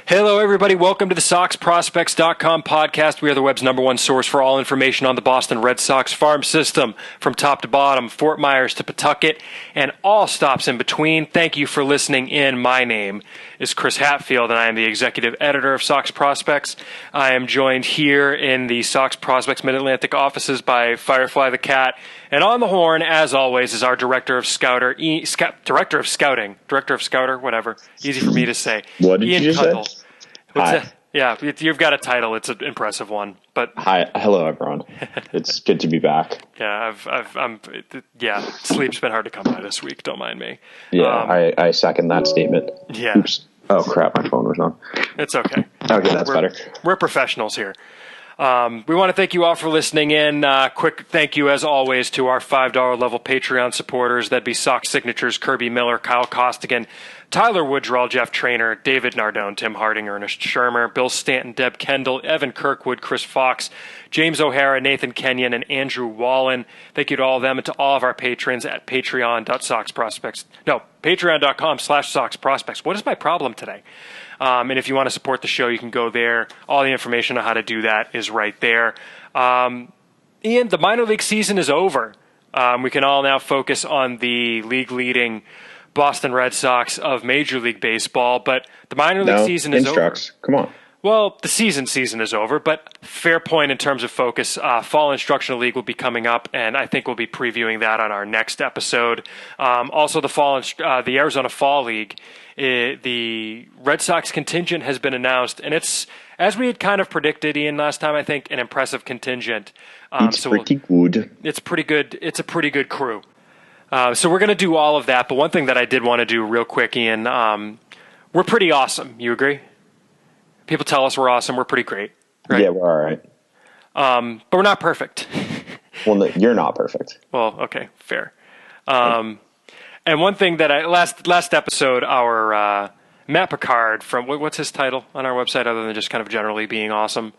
Hello, everybody. Welcome to the SoxProspects.com podcast. We are the web's #1 source for all information on the Boston Red Sox farm system, from top to bottom, Fort Myers to Pawtucket, and all stops in between. Thank you for listening in. My name is Chris Hatfield, and I am the executive editor of Sox Prospects. I am joined here in the Sox Prospects Mid-Atlantic offices by Firefly the Cat, and on the horn, as always, is our director of scouting, whatever. Easy for me to say. What did Ian you just Cundall. say? Hi. Yeah, you've got a title. It's an impressive one. But hi, hello everyone. It's good to be back. Yeah, sleep's been hard to come by this week. Don't mind me. Yeah, I second that statement. Yeah. Oops. Oh crap, my phone was on. It's okay. Okay, that's better. We're professionals here. We want to thank you all for listening in. Quick thank you, as always, to our $5 level Patreon supporters. That'd be Sox Signatures, Kirby Miller, Kyle Costigan, Tyler Woodrow, Jeff Trainer, David Nardone, Tim Harding, Ernest Shermer, Bill Stanton, Deb Kendall, Evan Kirkwood, Chris Fox, James O'Hara, Nathan Kenyon, and Andrew Wallen. Thank you to all of them and to all of our patrons at patreon.com/SoxProspects. What is my problem today? And if you want to support the show, you can go there. All the information on how to do that is right there. Ian, the minor league season is over. We can all now focus on the league-leading Boston Red Sox of Major League Baseball, but the minor league season is over. Come on. Well, the season is over, but fair point in terms of focus. Fall Instructional League will be coming up, and I think we'll be previewing that on our next episode. Also, the Arizona Fall League, the Red Sox contingent has been announced, and it's, as we had kind of predicted, Ian, last time, I think, an impressive contingent. It's pretty good. It's pretty good. It's a pretty good crew. So we're going to do all of that, but one thing that I did want to do real quick, Ian, we're pretty awesome. You agree? People tell us we're awesome. We're pretty great. Right? Yeah, we're all right. But we're not perfect. Well, no, you're not perfect. Well, okay, fair. And one thing that last episode, our Matt Picard from, what's his title on our website other than just kind of generally being awesome?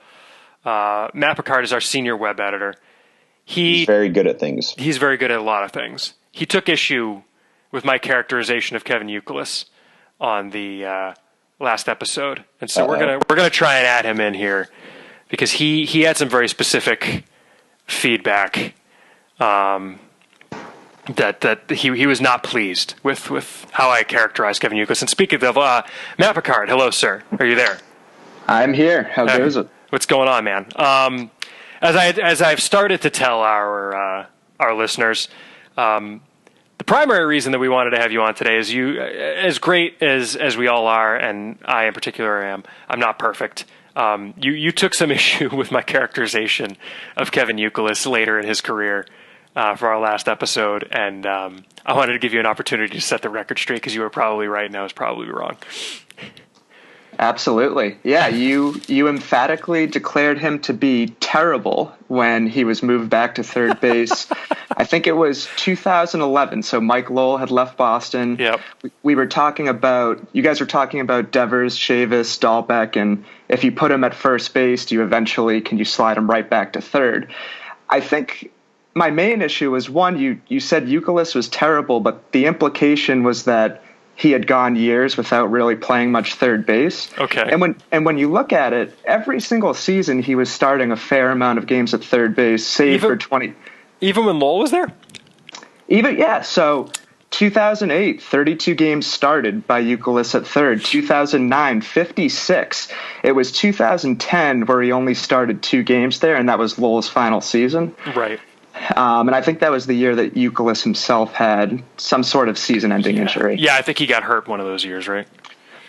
Matt Picard is our senior web editor. He's very good at things. He's very good at a lot of things. He took issue with my characterization of Kevin Youkilis on the last episod, and so we're gonna try and add him in here because he had some very specific feedback that he was not pleased with how I characterized Kevin Youkilis. And speaking of Matt Picard, hello, sir. Are you there? I'm here. How goes it? What's going on, man? As I've started to tell our listeners, the primary reason that we wanted to have you on today is you, as great as we all are, and I in particular am, I'm not perfect. You took some issue with my characterization of Kevin Youkilis later in his career for our last episode, and I wanted to give you an opportunity to set the record straight because you were probably right and I was probably wrong. Absolutely. Yeah, you emphatically declared him to be terrible when he was moved back to third base. I think it was 2011, so Mike Lowell had left Boston. Yep. You guys were talking about Devers, Chavis, Dalbec, and if you put him at first base, can you slide him right back to third? I think my main issue was, one, you said Youkilis was terrible, but the implication was that he had gone years without really playing much third base. Okay. And when you look at it, every single season he was starting a fair amount of games at third base, save for 20. Even when Lowell was there? So 2008, 32 games started by Youkilis at third. 2009, 56. It was 2010 where he only started 2 games there, and that was Lowell's final season. Right. And I think that was the year that Youkilis himself had some sort of season-ending injury. Yeah, I think he got hurt one of those years, right?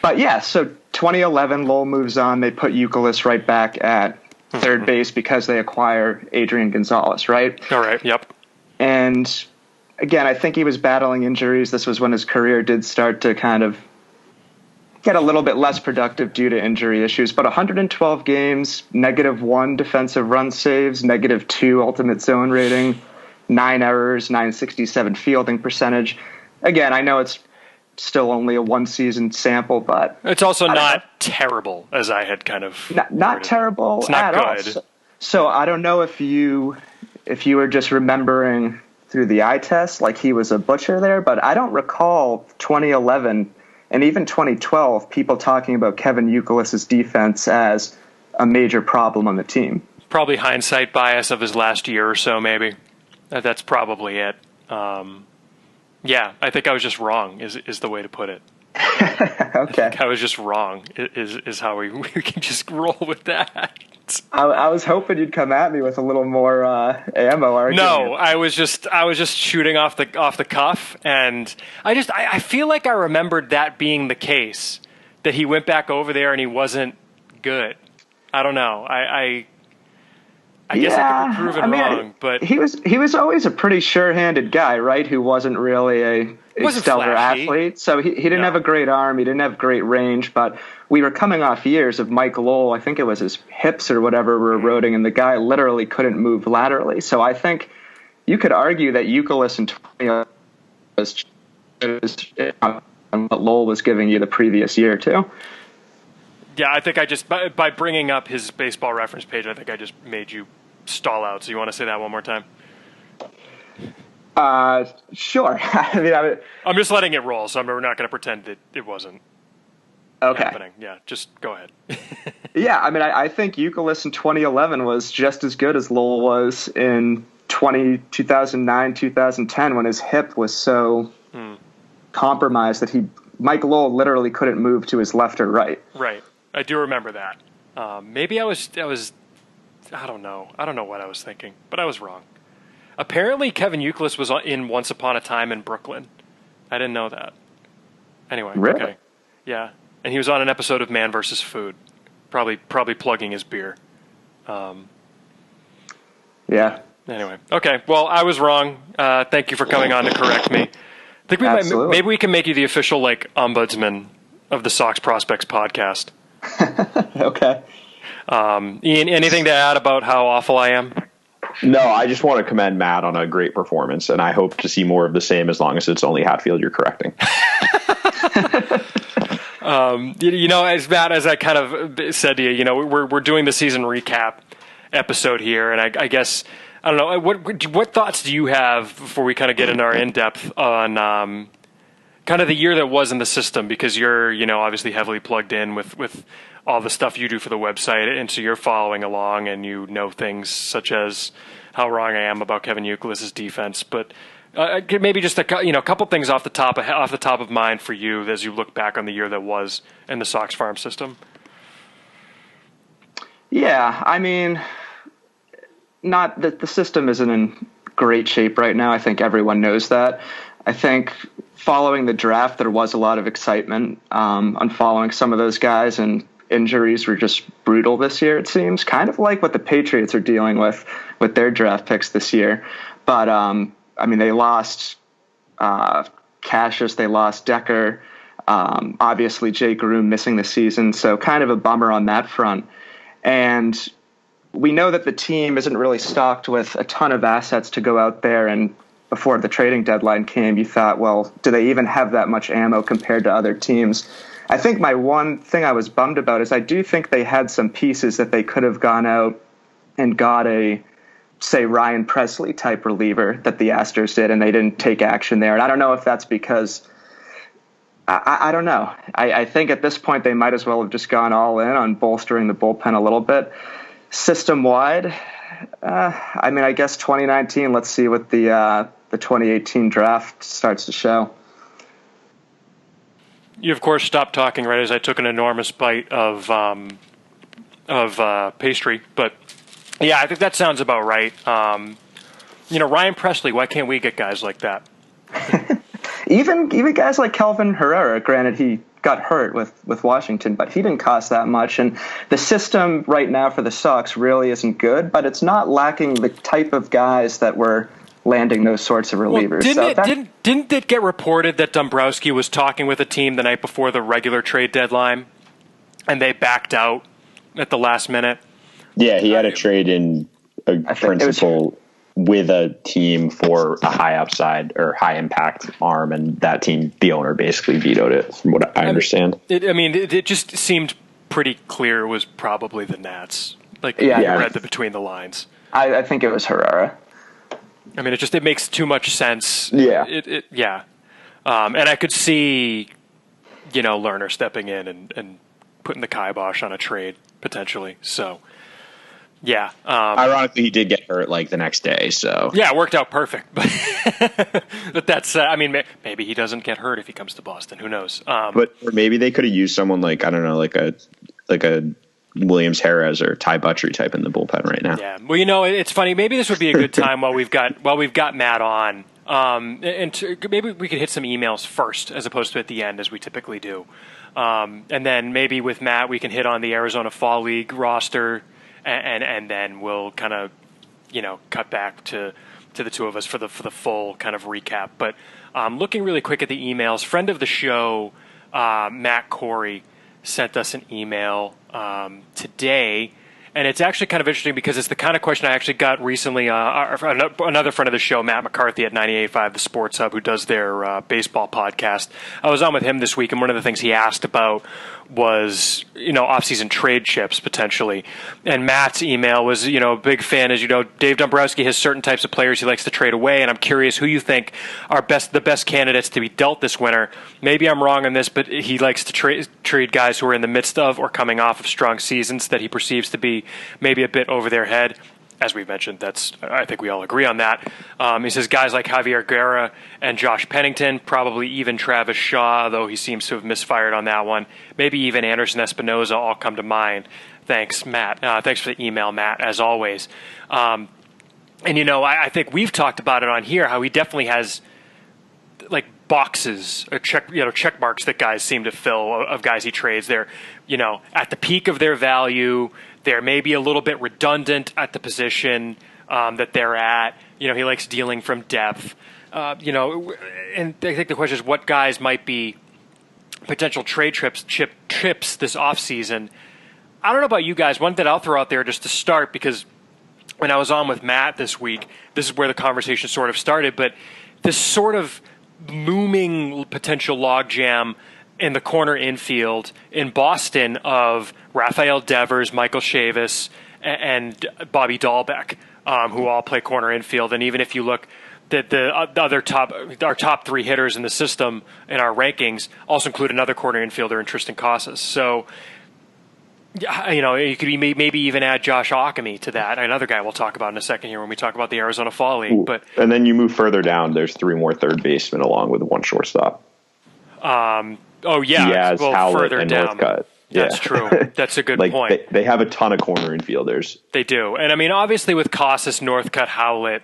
But yeah, so 2011, Lowell moves on. They put Youkilis right back at third base because they acquire Adrian Gonzalez, right? All right, yep. And again, I think he was battling injuries. This was when his career did start to kind of get a little bit less productive due to injury issues, but 112 games, -1 defensive run saves, -2 ultimate zone rating, 9 errors, 967 fielding percentage. Again, I know it's still only a one-season sample, but it's also not terrible, as I had kind of not terrible it's not at good. all. So I don't know if you were just remembering through the eye test like he was a butcher there, but I don't recall 2011 and even 2012, people talking about Kevin Youkilis' defense as a major problem on the team. Probably hindsight bias of his last year or so, maybe. That's probably it. Yeah, I think I was just wrong, is the way to put it. Okay. I was just wrong, is how we can just roll with that. I was hoping you'd come at me with a little more ammo argument. No, I was just shooting off the cuff, and I feel like I remembered that being the case, that he went back over there and he wasn't good. I don't know. I guess I could be proven wrong, but he was always a pretty sure-handed guy, right? Who wasn't really a stellar athlete. So he didn't have a great arm. He didn't have great range, but we were coming off years of Mike Lowell. I think it was his hips or whatever were eroding, and the guy literally couldn't move laterally. So I think you could argue that Youkilis in 20 was what Lowell was giving you the previous year too. Yeah, I think I just, by bringing up his baseball reference page, I think I just made you stall out. So you want to say that one more time? Sure. I'm just letting it roll, so I'm not going to pretend that it wasn't happening. Yeah, just go ahead. Yeah, I think Youkilis in 2011 was just as good as Lowell was in 2009, 2010 when his hip was so compromised that Mike Lowell literally couldn't move to his left or right. Right. I do remember that. Maybe I was I don't know. I don't know what I was thinking, but I was wrong. Apparently, Kevin Youkilis was in Once Upon a Time in Brooklyn. I didn't know that. Anyway, really? Okay. Yeah, and he was on an episode of Man vs. Food, probably plugging his beer. Yeah. Anyway, okay. Well, I was wrong. Thank you for coming on to correct me. I think maybe we can make you the official ombudsman of the Sox Prospects podcast. Okay. Ian, anything to add about how awful I am? No, I just want to commend Matt on a great performance, and I hope to see more of the same as long as it's only Hatfield you're correcting. As Matt, as I kind of said to you, we're doing the season recap episode here, and I guess, I don't know, what thoughts do you have before we kind of get into our in-depth on kind of the year that was in the system, because you're, obviously heavily plugged in with all the stuff you do for the website, and so you're following along, and things such as how wrong I am about Kevin Youkilis' defense. But maybe just a couple things off the top of mind for you as you look back on the year that was in the Sox farm system. Yeah, not that the system isn't in great shape right now. I think everyone knows that. I think following the draft, there was a lot of excitement on following some of those guys, and injuries were just brutal this year, it seems. Kind of like what the Patriots are dealing with their draft picks this year. But, they lost Cassius, they lost Decker, obviously Jay Groome missing the season, so kind of a bummer on that front. And we know that the team isn't really stocked with a ton of assets to go out there, and before the trading deadline came, you thought, well, do they even have that much ammo compared to other teams? I think my one thing I was bummed about is I do think they had some pieces that they could have gone out and got a, say, Ryan Presley type reliever that the Astros did, and they didn't take action there. And I don't know if that's because I don't know. I think at this point they might as well have just gone all in on bolstering the bullpen a little bit. System-wide, I guess 2019, let's see what the 2018 draft starts to show. You, of course, stopped talking right as I took an enormous bite of pastry. But, yeah, I think that sounds about right. Ryan Presley, why can't we get guys like that? Even guys like Kelvin Herrera, granted he got hurt with Washington, but he didn't cost that much. And the system right now for the Sox really isn't good, but it's not lacking the type of guys that were landing those sorts of relievers. Well, didn't it get reported that Dombrowski was talking with a team the night before the regular trade deadline, and they backed out at the last minute? Yeah, he had a trade in a principle with a team for a high upside or high impact arm, and that team, the owner, basically vetoed it, from what I understand. It just seemed pretty clear it was probably the Nats. I read between the lines. I think it was Herrera. It makes too much sense. Yeah. And I could see Lerner stepping in and putting the kibosh on a trade potentially. So, yeah. Ironically, he did get hurt like the next day. So yeah, it worked out perfect. But that's maybe he doesn't get hurt if he comes to Boston. Who knows? Or maybe they could have used someone like, I don't know, like a Williams Jerez or Ty Buttrey type in the bullpen right now. Yeah. Well, it's funny. Maybe this would be a good time while we've got Matt on. Maybe we could hit some emails first as opposed to at the end as we typically do. And then maybe with Matt, we can hit on the Arizona Fall League roster and then we'll kind of, cut back to the two of us for the full kind of recap. But looking really quick at the emails, friend of the show, Matt Corey, sent us an email today. And it's actually kind of interesting because it's the kind of question I actually got recently. Another friend of the show, Matt McCarthy at 98.5 The Sports Hub, who does their baseball podcast. I was on with him this week, and one of the things he asked about was, off-season trade chips potentially. And Matt's email was, a big fan. As you know, Dave Dombrowski has certain types of players he likes to trade away, and I'm curious who you think are the best candidates to be dealt this winter. Maybe I'm wrong on this, but he likes to trade guys who are in the midst of or coming off of strong seasons that he perceives to be maybe a bit over their head. As we've mentioned, I think we all agree on that. He says guys like Javier Guerra and Josh Pennington, probably even Travis Shaw, though he seems to have misfired on that one. Maybe even Anderson Espinoza all come to mind. Thanks, Matt. Thanks for the email, Matt, as always. And, I think we've talked about it on here, how he definitely has like boxes or check marks that guys seem to fill of guys he trades. They're, at the peak of their value. They're maybe a little bit redundant at the position that they're at. He likes dealing from depth. And I think the question is what guys might be potential trade trips this offseason. I don't know about you guys. One that I'll throw out there just to start, because when I was on with Matt this week, this is where the conversation sort of started, but this sort of looming potential logjam in the corner infield in Boston of Rafael Devers, Michael Chavis, and Bobby Dalbec, who all play corner infield. And even if you look at our top three hitters in the system in our rankings also include another corner infielder in Tristan Casas. So, you could maybe even add Josh Ockimey to that. Another guy we'll talk about in a second here when we talk about the Arizona Fall League. And then you move further down, there's three more third basemen along with one shortstop. Diaz, Howlett, further and down. Northcutt. That's true. That's a good point. They have a ton of corner infielders. They do. And obviously with Casas, Northcutt, Howlett,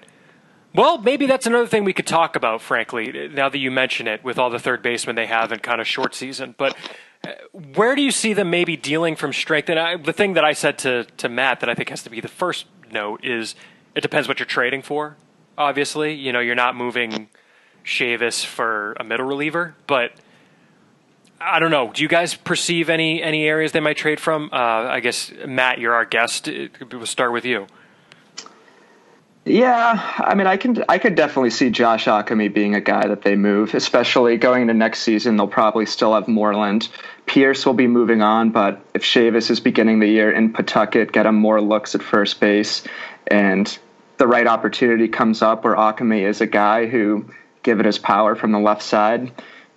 well, maybe that's another thing we could talk about, frankly, now that you mention it, with all the third basemen they have in kind of short season. But where do you see them maybe dealing from strength? And the thing that I said to Matt that I think has to be the first note is it depends what you're trading for, obviously. You're not moving Chavis for a middle reliever, but I don't know. Do you guys perceive any areas they might trade from? I guess, Matt, you're our guest. We'll start with you. Yeah, I could definitely see Josh Ockimey being a guy that they move, especially going into next season. They'll probably still have Moreland. Pierce will be moving on, but if Chavis is beginning the year in Pawtucket, get him more looks at first base, and the right opportunity comes up where Ockimey is a guy who, given his power from the left side,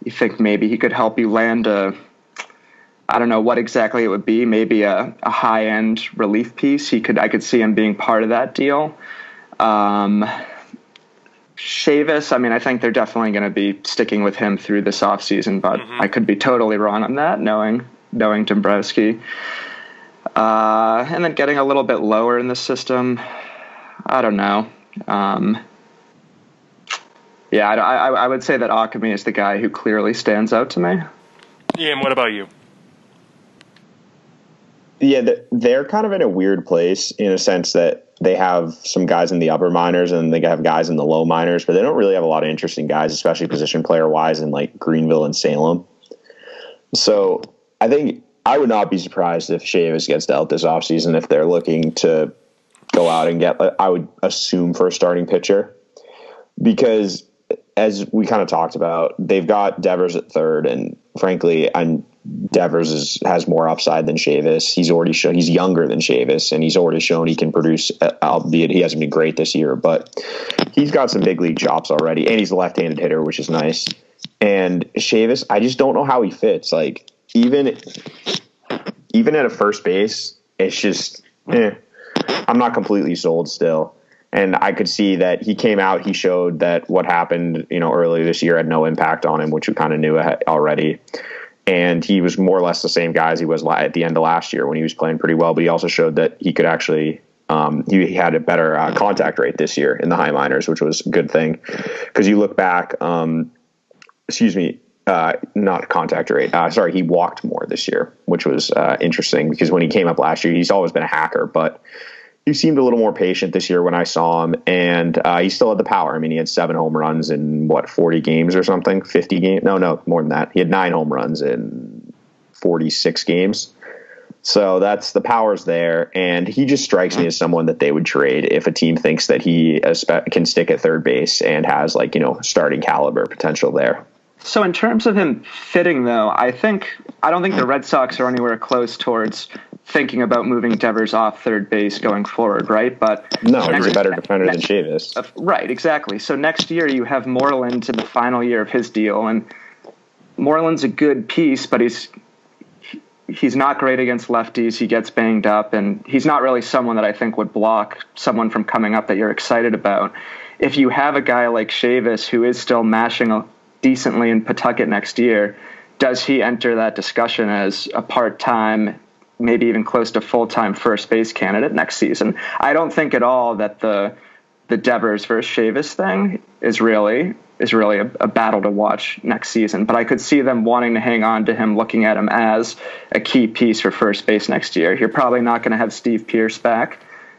you think maybe he could help you land I don't know what exactly it would be, maybe a high-end relief piece. I could see him being part of that deal. Chavis, I think they're definitely going to be sticking with him through this offseason, but I could be totally wrong on that, knowing Dombrowski. And then getting a little bit lower in the system, I don't know. I would say that Ockimey is the guy who clearly stands out to me. Yeah, and what about you? Yeah, they're kind of in a weird place in a sense that they have some guys in the upper minors and they have guys in the low minors, but they don't really have a lot of interesting guys, especially position player wise in like Greenville and Salem. So I think I would not be surprised if Chavis gets dealt this offseason if they're looking to go out and get, I would assume, for a starting pitcher, because as we kind of talked about, they've got Devers at third, and frankly, Devers has more upside than Chavis. He's already shown he's younger than Chavis, and he's already shown he can produce, albeit he hasn't been great this year, but he's got some big league chops already, and he's a left-handed hitter, which is nice. And Chavis, I just don't know how he fits. Like, even at a first base, it's just, I'm not completely sold still. And I could see that he came out, he showed that what happened, earlier this year had no impact on him, which we kind of knew already. And he was more or less the same guy as he was at the end of last year when he was playing pretty well. But he also showed that he could actually, he had a better contact rate this year in the high minors, which was a good thing. Because you look back, not contact rate. He walked more this year, which was interesting because when he came up last year, he's always been a hacker, but he seemed a little more patient this year when I saw him, and he still had the power. I mean, he had 7 home runs in 40 games or something, 50 games. No, more than that. He had 9 home runs in 46 games. So that's the power's there. And he just strikes me as someone that they would trade if a team thinks that he can stick at third base and has starting caliber potential there. So in terms of him fitting, though, I don't think the Red Sox are anywhere close towards thinking about moving Devers off third base going forward, right? But no, he's a better defender than Chavis. Right, exactly. So next year you have Moreland in the final year of his deal, and Moreland's a good piece, but he's not great against lefties. He gets banged up, and he's not really someone that I think would block someone from coming up that you're excited about. If you have a guy like Chavis who is still mashing decently in Pawtucket next year, does he enter that discussion as a part-time, maybe even close to full-time first base candidate next season? I don't think at all that the Devers versus Chavis thing is really a battle to watch next season, but I could see them wanting to hang on to him, looking at him as a key piece for first base next year. You're probably not going to have Steve Pearce back.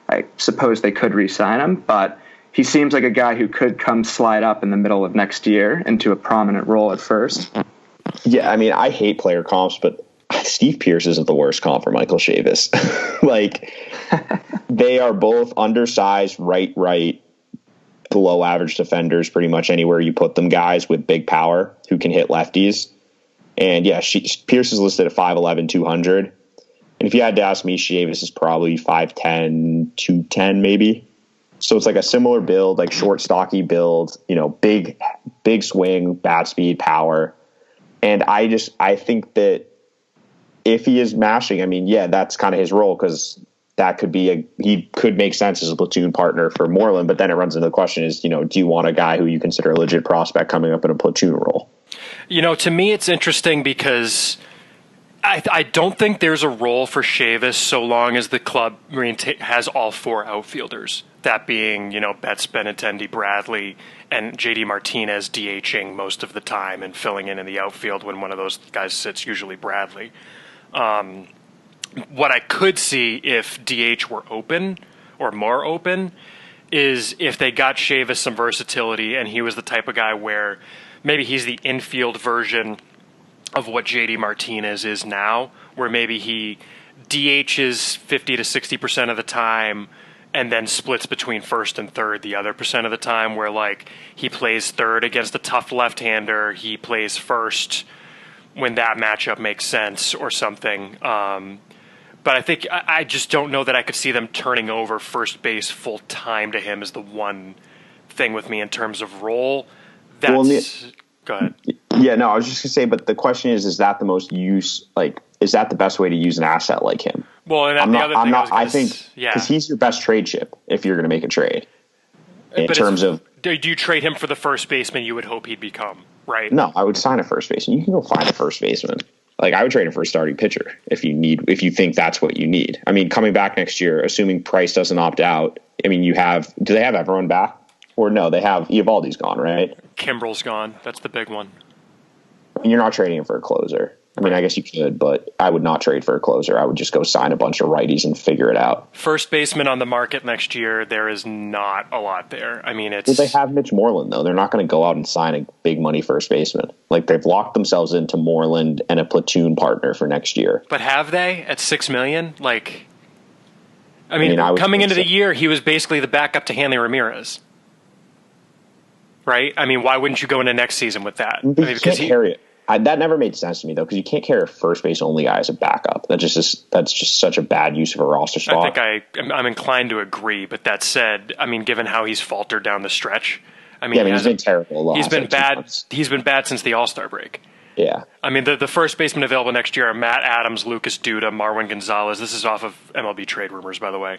I suppose they could re-sign him, but he seems like a guy who could come slide up in the middle of next year into a prominent role at first. Yeah, I mean, I hate player comps, but Steve Pearce isn't the worst comp for Michael Chavis. They are both undersized, right, below average defenders pretty much anywhere you put them, guys with big power who can hit lefties. And yeah, Pearce is listed at 5'11", 200. And if you had to ask me, Chavis is probably 5'10", 210 maybe. So it's like a similar build, like short, stocky build, big swing, bat speed, power. And I think that if he is mashing, I mean, yeah, that's kind of his role, because that could be he could make sense as a platoon partner for Moreland. But then it runs into the question is, do you want a guy who you consider a legit prospect coming up in a platoon role? To me, it's interesting because I don't think there's a role for Chavis so long as the club has all 4 outfielders. That being, Betts, Benintendi, Bradley, and J.D. Martinez DHing most of the time and filling in the outfield when one of those guys sits, usually Bradley. What I could see if DH were open or more open is if they got Chavis some versatility and he was the type of guy where maybe he's the infield version of what J.D. Martinez is now, where maybe he DHs 50 to 60% of the time and then splits between first and third the other percent of the time, where he plays third against a tough left-hander, he plays first when that matchup makes sense or something. But I think I just don't know that I could see them turning over first base full time to him as the one thing with me in terms of role. Go ahead. Yeah, no, I was just gonna say, but the question is that the most is that the best way to use an asset like him? Well, and I think because he's your best trade chip if you're going to make a trade. Do you trade him for the first baseman you would hope he'd become, right? No, I would sign a first baseman. You can go find a first baseman. I would trade him for a starting pitcher if you think that's what you need. I mean, coming back next year, assuming Price doesn't opt out, I mean, do they have everyone back? Or no, they have Eovaldi's gone, right? Kimbrel's gone. That's the big one. You're not trading him for a closer. I mean, I guess you could, but I would not trade for a closer. I would just go sign a bunch of righties and figure it out. First baseman on the market next year, there is not a lot there. I mean, Well, they have Mitch Moreland, though. They're not going to go out and sign a big money first baseman. They've locked themselves into Moreland and a platoon partner for next year. But have they at $6 million? Coming into the year, he was basically the backup to Hanley Ramirez. Right? I mean, why wouldn't you go into next season with that? Because carry it. That never made sense to me, though, because you can't carry a first base only guy as a backup. That's just such a bad use of a roster spot. I think I'm inclined to agree, but that said, I mean, given how he's faltered down the stretch, I mean, he's been terrible. He's been bad. He's been bad since the All-Star break. Yeah. I mean, the first baseman available next year are Matt Adams, Lucas Duda, Marwin Gonzalez. This is off of MLB trade rumors, by the way.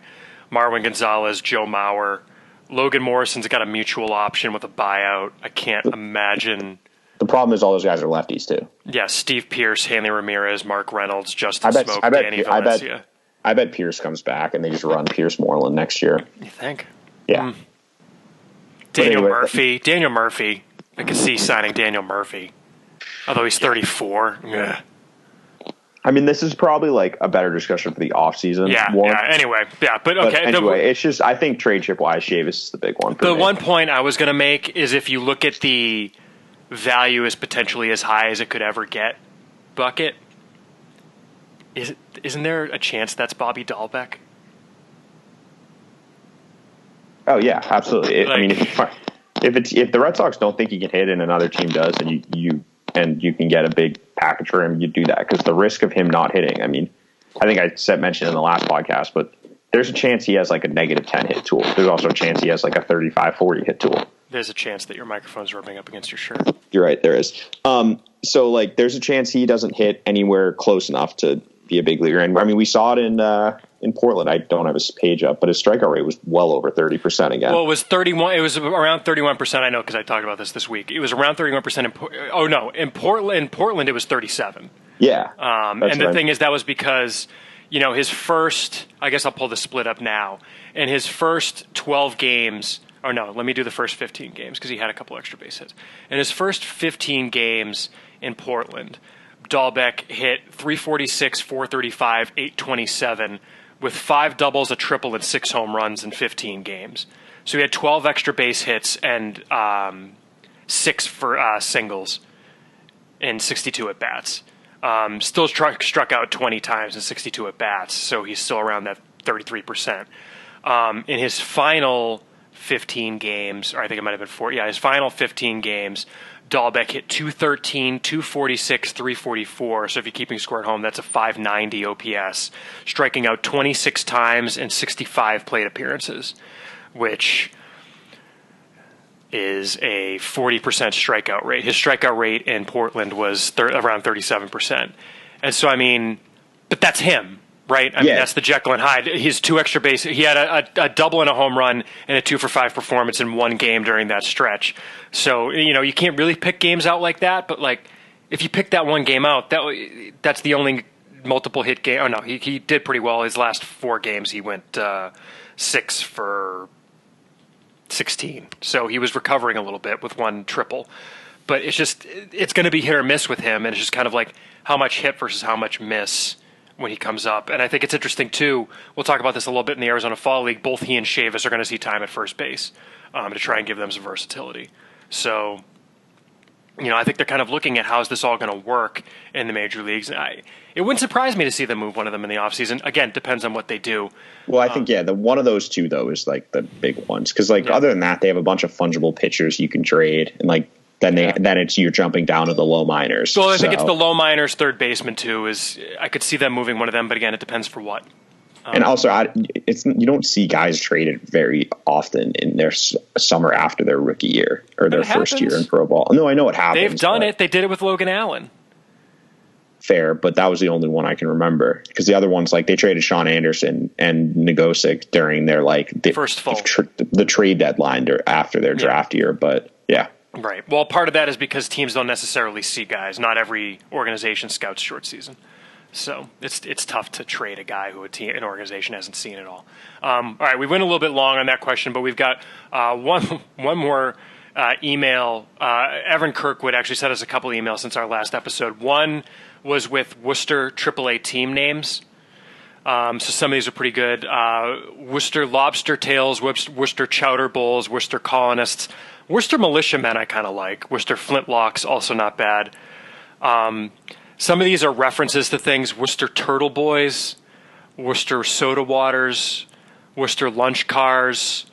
Marwin Gonzalez, Joe Mauer. Logan Morrison's got a mutual option with a buyout. I can't imagine. The problem is all those guys are lefties, too. Yeah, Steve Pearce, Hanley Ramirez, Mark Reynolds, Justin Smoke, Danny Valencia. I bet Pearce coce back and they just run Pierce Moreland next year. You think? Yeah. Daniel Murphy. I could see signing Daniel Murphy. Although he's 34. Yeah. I mean, this is probably like a better discussion for the offseason. Anyway, but okay. But anyway, it's just, I think trade chip wise, Chavis is the big one for me. The one point I was going to make is if you look at the value as potentially as high as it could ever get, bucket, isn't there a chance that's Bobby Dalbec? Oh yeah, absolutely. I mean, if the Red Sox don't think he can hit and another team does, and you can get a big package for him, you do that, because the risk of him not hitting. I mean, I think I mentioned in the last podcast, but there's a chance he has like a negative 10 hit tool. There's also a chance he has like a 35-40 hit tool. There's a chance that your microphone's rubbing up against your shirt. You're right, there is. So like, there's a chance he doesn't hit anywhere close enough to be a big leaguer. And I mean, we saw it in Portland. I don't have his page up, but his strikeout rate was well over 30% again. Well, it was 31. It was around 31%. I know, because I talked about this week. It was around 31%. In Portland, it was 37. Yeah. And the thing is, that was because, his first. I guess I'll pull the split up now. In his first 12 games. Or no, let me do the first 15 games, because he had a couple extra base hits. In his first 15 games in Portland, Dalbec hit 346, 435, 827 with 5 doubles, a triple, and 6 home runs in 15 games. So he had 12 extra base hits and 6 for singles in 62 at-bats. Still struck out 20 times in 62 at-bats, so he's still around that 33%. In his final 15 games, or I think it might have been 4. Yeah, his final 15 games, Dalbec hit 213, 246, 344. So if you're keeping score at home, that's a 590 OPS, striking out 26 times in 65 plate appearances, which is a 40% strikeout rate. His strikeout rate in Portland was around 37%. And so, I mean, but that's him. Right? I mean, that's the Jekyll and Hyde. His 2 extra base. He had a double and a home run and a 2-for-5 performance in one game during that stretch. So, you can't really pick games out like that. But, like, if you pick that one game out, that's the only multiple hit game. Oh, no, he did pretty well. His last 4 games, he went 6 for 16. So he was recovering a little bit with 1 triple. But it's going to be hit or miss with him. And it's just kind of like how much hit versus how much miss when he comes up. And I think it's interesting, too. We'll talk about this a little bit in the Arizona Fall League. Both he and Chavis are going to see time at first base to try and give them some versatility. So, I think they're kind of looking at how's this all going to work in the major leagues. It wouldn't surprise me to see them move one of them in the offseason. Again, depends on what they do. Well, I think, the one of those two, though, is like the big ones. Because, other than that, they have a bunch of fungible pitchers you can trade. And, then you're jumping down to the low minors. Well, I think it's the low minors, third baseman too. I could see them moving one of them, but again, it depends for what. And also, you don't see guys traded very often in their summer after their rookie year or their first year in pro ball. No, I know it happens. They've done it. They did it with Logan Allen. Fair, but that was the only one I can remember, because the other ones, they traded Sean Anderson and Nogosic during their first full the trade deadline or after their draft year. But yeah. Right. Well, part of that is because teams don't necessarily see guys. Not every organization scouts short season. So it's tough to trade a guy who an organization hasn't seen at all. All right, we went a little bit long on that question, but we've got one more email. Evan Kirkwood actually sent us a couple emails since our last episode. One was with Worcester AAA team names. So some of these are pretty good. Worcester Lobster Tails, Worcester Chowder Bowls, Worcester Colonists, Worcester Militiamen I kind of like. Worcester Flintlocks, also not bad. Some of these are references to things. Worcester Turtle Boys, Worcester Soda Waters, Worcester Lunch Cars,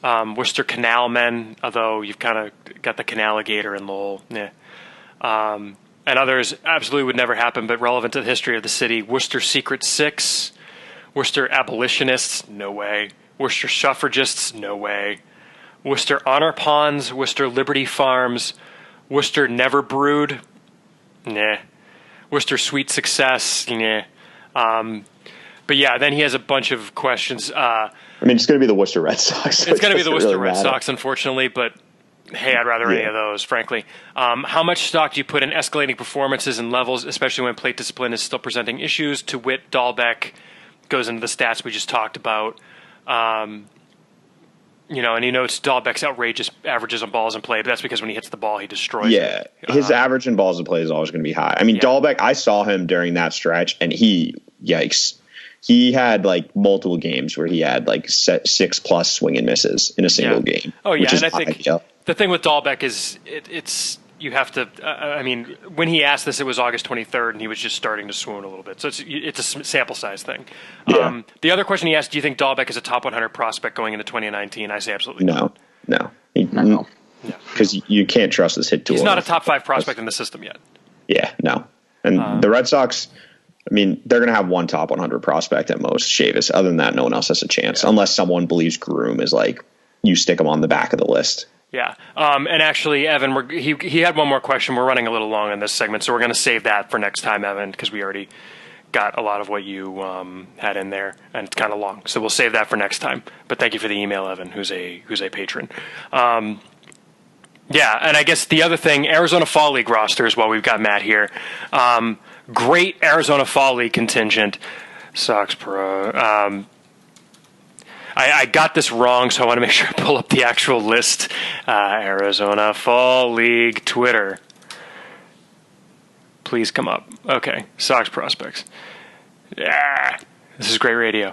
Worcester Canal Men, although you've kind of got the Canaligator in Lowell. Yeah. And others absolutely would never happen, but relevant to the history of the city. Worcester Secret Six, Worcester Abolitionists, no way. Worcester Suffragists, no way. Worcester Honor Ponds, Worcester Liberty Farms, Worcester Never Brewed, nah. Worcester Sweet Success, nah. But yeah, then he has a bunch of questions. I mean, it's going to be the Worcester Red Sox. So it's going to be the Worcester Red Sox, unfortunately, but hey, I'd rather any of those, frankly. How much stock do you put in escalating performances and levels, especially when plate discipline is still presenting issues? To wit, Dalbec goes into the stats we just talked about. And he notes Dalbec's outrageous averages on balls in play, but that's because when he hits the ball, he destroys it. Yeah, his average in balls in play is always going to be high. I mean, Dalbec, I saw him during that stretch, and yikes. He had like multiple games where he had like 6+ swing and misses in a single game. Oh yeah, and I think the thing with Dalbec is it's you have to. I mean, when he asked this, it was August 23rd, and he was just starting to swoon a little bit. So it's a sample size thing. Yeah. The other question he asked: do you think Dalbec is a top 100 prospect going into 2019? I say absolutely not. No. Because you can't trust this hit tool. He's not a top 5 prospect in the system yet. Yeah, no. And the Red Sox, I mean, they're going to have one top 100 prospect at most, Chavis. Other than that, no one else has a chance, unless someone believes Groome is like, you stick him on the back of the list. Yeah. And actually, Evan, he had one more question. We're running a little long on this segment, so we're going to save that for next time, Evan, because we already got a lot of what you had in there, and it's kind of long. So we'll save that for next time. But thank you for the email, Evan, who's a patron. Yeah, and I guess the other thing, Arizona Fall League rosters, while we've got Matt here. Great Arizona Fall League contingent. Sox Pro. I got this wrong, so I want to make sure I pull up the actual list. Arizona Fall League Twitter. Please come up. Okay, Sox Prospects. Yeah, this is great radio.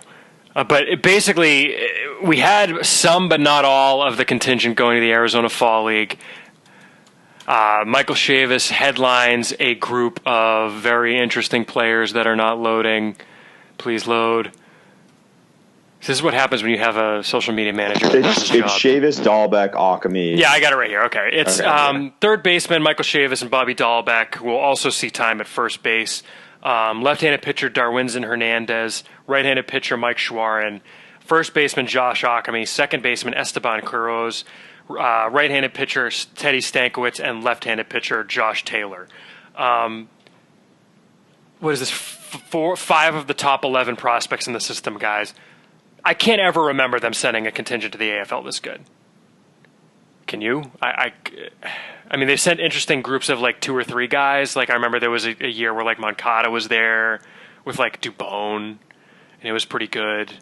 But basically, we had some but not all of the contingent going to the Arizona Fall League. Michael Chavis headlines a group of very interesting players that are not loading. Please load. This is what happens when you have a social media manager. It's Chavis, Dalbec, Ockimey. Yeah, I got it right here. Okay. It's third baseman Michael Chavis and Bobby Dalbec, who will also see time at first base. Left-handed pitcher Darwinzon Hernandez. Right-handed pitcher Mike Shawaryn. First baseman Josh Ockimey. Second baseman Esteban Quiroz. Right-handed pitcher Teddy Stankiewicz. And left-handed pitcher Josh Taylor. What is this? 5 of the top 11 prospects in the system, guys. I can't ever remember them sending a contingent to the AFL this good. Can you? I mean, they sent interesting groups of like 2 or 3 guys. Like I remember there was a year where like Moncada was there with like Dubone, and it was pretty good.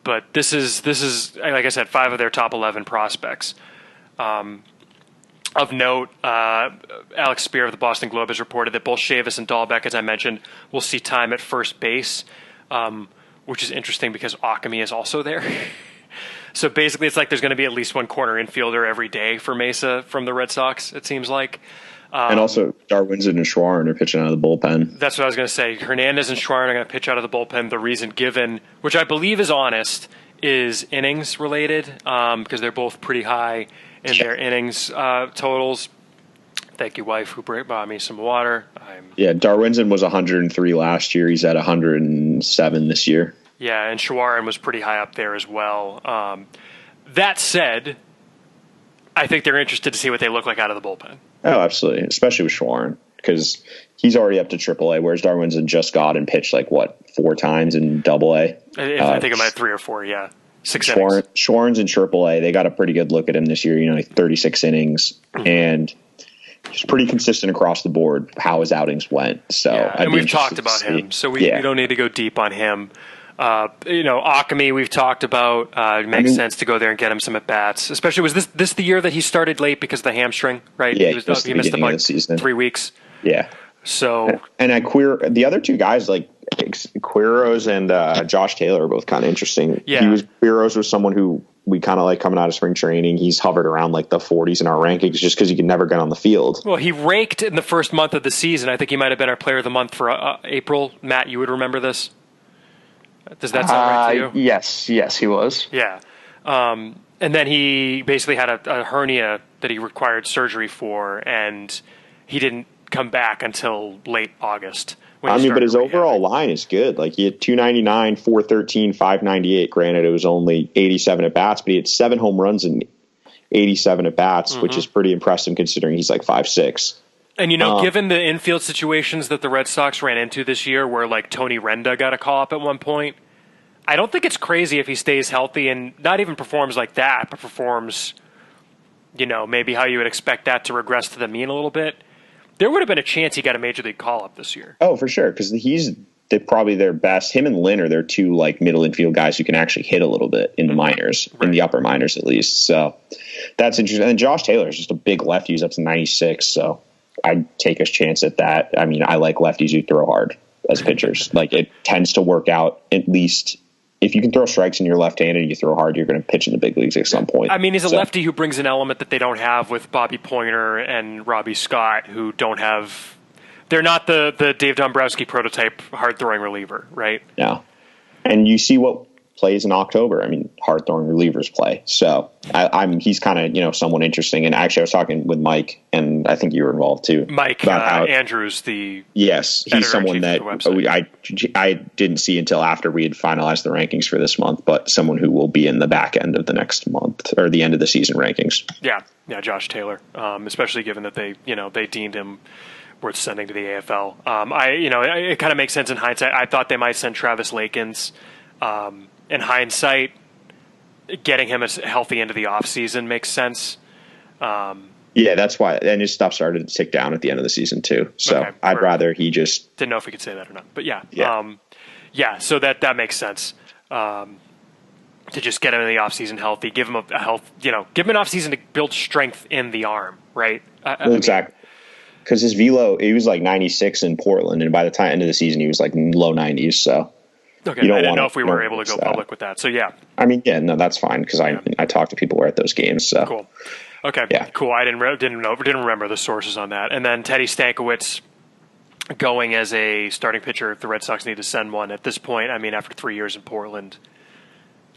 But this is like I said, 5 of their top 11 prospects. Of note, Alex Spear of the Boston Globe has reported that both Chavis and Dalbec, as I mentioned, will see time at first base. Which is interesting because Ockimey is also there. So basically it's like there's going to be at least one corner infielder every day for Mesa from the Red Sox, it seems like. And also Darwinzon and Shawaryn are pitching out of the bullpen. That's what I was going to say. Hernandez and Shawaryn are going to pitch out of the bullpen. The reason given, which I believe is honest, is innings related because they're both pretty high in their innings totals. Thank you, wife, who brought me some water. Darwinzon was 103 last year. He's at 107 this year. Yeah, and Shawaryn was pretty high up there as well. That said, I think they're interested to see what they look like out of the bullpen. Oh, absolutely, especially with Shawaryn, because he's already up to AAA, whereas Darwinzon just got and pitched 4 times in AA. I think it might 3 or 4, yeah. 6 innings. Shawaryn's in AAA. They got a pretty good look at him this year, 36 innings, and he's pretty consistent across the board how his outings went. So, and we've talked about him, so we don't need to go deep on him. Ockimey we've talked about. It makes sense to go there and get him some at bats. Especially was this the year that he started late because of the hamstring, right? Yeah, he missed about 3 weeks. Yeah. So the other 2 guys Quiroz and Josh Taylor are both kind of interesting. Yeah. Quiroz was someone who we kind of like coming out of spring training. He's hovered around the 40s in our rankings just because he could never get on the field. Well, he raked in the first month of the season. I think he might have been our player of the month for April. Matt, you would remember this? Does that sound right to you? Yes, he was. Yeah. And then he basically had a hernia that he required surgery for, and he didn't come back until late August. But his overall line is good. He had 299, 413, 598. Granted, it was only 87 at bats, but he had 7 home runs and 87 at bats, which is pretty impressive considering he's like 5'6". And, given the infield situations that the Red Sox ran into this year where, like, Tony Renda got a call-up at one point, I don't think it's crazy if he stays healthy and not even performs like that, but performs, maybe how you would expect that to regress to the mean a little bit. There would have been a chance he got a major league call-up this year. Oh, for sure, because he's probably their best. Him and Lynn are their two, like, middle infield guys who can actually hit a little bit in the minors, in the upper minors at least. So that's interesting. And Josh Taylor is just a big lefty who's up to 96, so I'd take a chance at that. I mean, I like lefties who throw hard as pitchers. Like, it tends to work out, at least if you can throw strikes and you're left-handed and you throw hard, you're going to pitch in the big leagues at some point. I mean, he's a lefty who brings an element that they don't have with Bobby Pointer and Robbie Scott, who don't have – they're not the Dave Dombrowski prototype hard-throwing reliever, right? Yeah. And you see what plays in October. I mean, hard-throwing relievers play. So he's kind of, someone interesting. And actually, I was talking with Mike, and I think you were involved too. Mike Andrews, yes, he's someone that I didn't see until after we had finalized the rankings for this month, but someone who will be in the back end of the next month or the end of the season rankings. Yeah, Josh Taylor, especially given that they deemed him worth sending to the AFL. It kind of makes sense in hindsight. I thought they might send Travis Lakins. In hindsight, getting him as healthy into the offseason makes sense. Yeah, that's why. And his stuff started to tick down at the end of the season, too. So okay, I'd rather he just... Didn't know if we could say that or not. But yeah. So that makes sense. To just get him in the offseason healthy, give him a health, give him an offseason to build strength in the arm, right? Exactly. Because his velo, he was like 96 in Portland, and by the time end of the season, he was like low 90s, so... Okay, I didn't know if we were able to go public with that. So, yeah. I mean, yeah, no, that's fine because I talked to people who were at those games. So cool. Okay, cool. I didn't remember the sources on that. And then Teddy Stankiewicz going as a starting pitcher if the Red Sox need to send one at this point. I mean, after 3 years in Portland,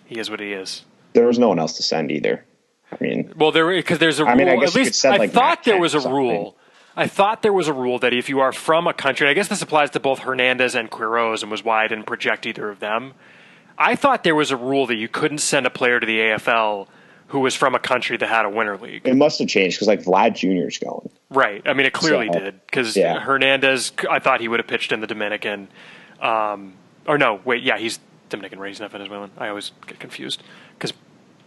he is what he is. There was no one else to send either. I mean, well, because there's a rule. I guess at least I thought there was a rule. I thought there was a rule that if you are from a country, I guess this applies to both Hernandez and Quiroz and was why I didn't project either of them. I thought there was a rule that you couldn't send a player to the AFL who was from a country that had a winter league. It must have changed because like Vlad Jr. is going. Right. I mean, it clearly did because Hernandez, I thought he would have pitched in the Dominican. He's Dominican, right? He's not Venezuelan. I always get confused because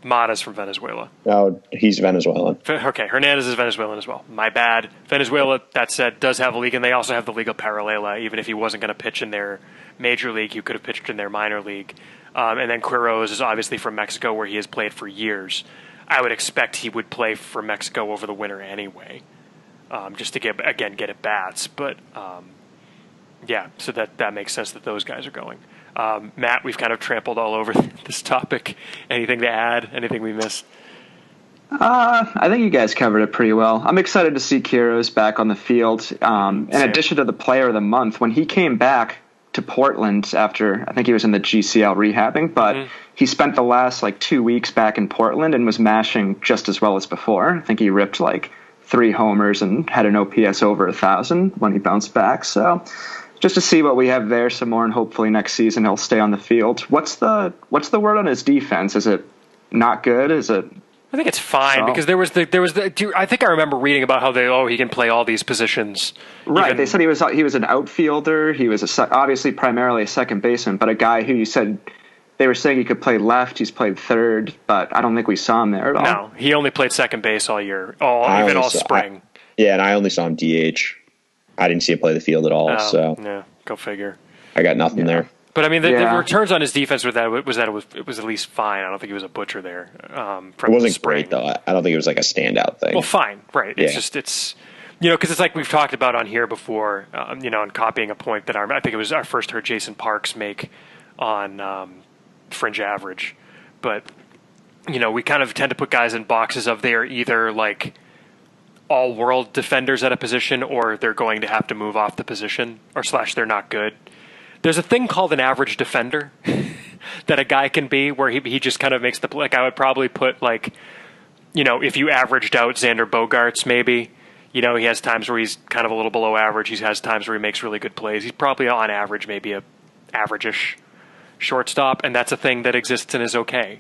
Mata's from Venezuela. No, he's Venezuelan. Okay, Hernandez is Venezuelan as well. My bad. Venezuela, that said, does have a league, and they also have the Liga Paralela. Even if he wasn't going to pitch in their major league, he could have pitched in their minor league. And then Quiroz is obviously from Mexico, where he has played for years. I would expect he would play for Mexico over the winter anyway, just to get at bats. But, so that makes sense that those guys are going. Matt, we've kind of trampled all over this topic. Anything to add? Anything we missed? I think you guys covered it pretty well. I'm excited to see Quiroz back on the field. In addition to the player of the month, when he came back to Portland after, I think he was in the GCL rehabbing, but he spent the last 2 weeks back in Portland and was mashing just as well as before. I think he ripped 3 homers and had an OPS over 1,000 when he bounced back. So just to see what we have there some more, and hopefully next season he'll stay on the field. What's the word on his defense? Is it not good? Is it? I think it's fine because there was I think I remember reading about how he can play all these positions. Right. They said he was an outfielder. He was obviously primarily a second baseman, but a guy who you said they were saying he could play left. He's played third, but I don't think we saw him there at all. No, he only played second base all year, all spring. And I only saw him DH. I didn't see him play the field at all. Go figure. I got nothing there. But I mean, the returns on his defense it was at least fine. I don't think he was a butcher there. It wasn't great though. I don't think it was a standout thing. Well, fine, right? It's just because it's like we've talked about on here before. And copying a point that I think it was our first heard Jason Parks make on Fringe Average, but we kind of tend to put guys in boxes of they're either all-world defenders at a position, or they're going to have to move off the position, or / they're not good. There's a thing called an average defender that a guy can be, where he just kind of makes the I would probably put if you averaged out Xander Bogaerts, maybe he has times where he's kind of a little below average. He has times where he makes really good plays. He's probably on average, maybe a average-ish shortstop, and that's a thing that exists and is okay,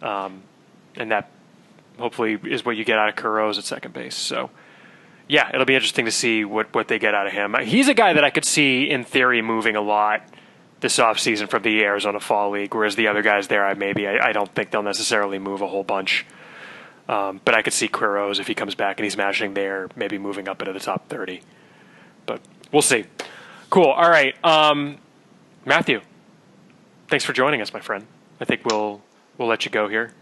and that hopefully is what you get out of Quiroz at second base. So, yeah, it'll be interesting to see what they get out of him. He's a guy that I could see, in theory, moving a lot this offseason from the Arizona Fall League, whereas the other guys there, I don't think they'll necessarily move a whole bunch. But I could see Quiroz, if he comes back and he's matching there, maybe moving up into the top 30. But we'll see. Cool. All right. Matthew, thanks for joining us, my friend. I think we'll let you go here.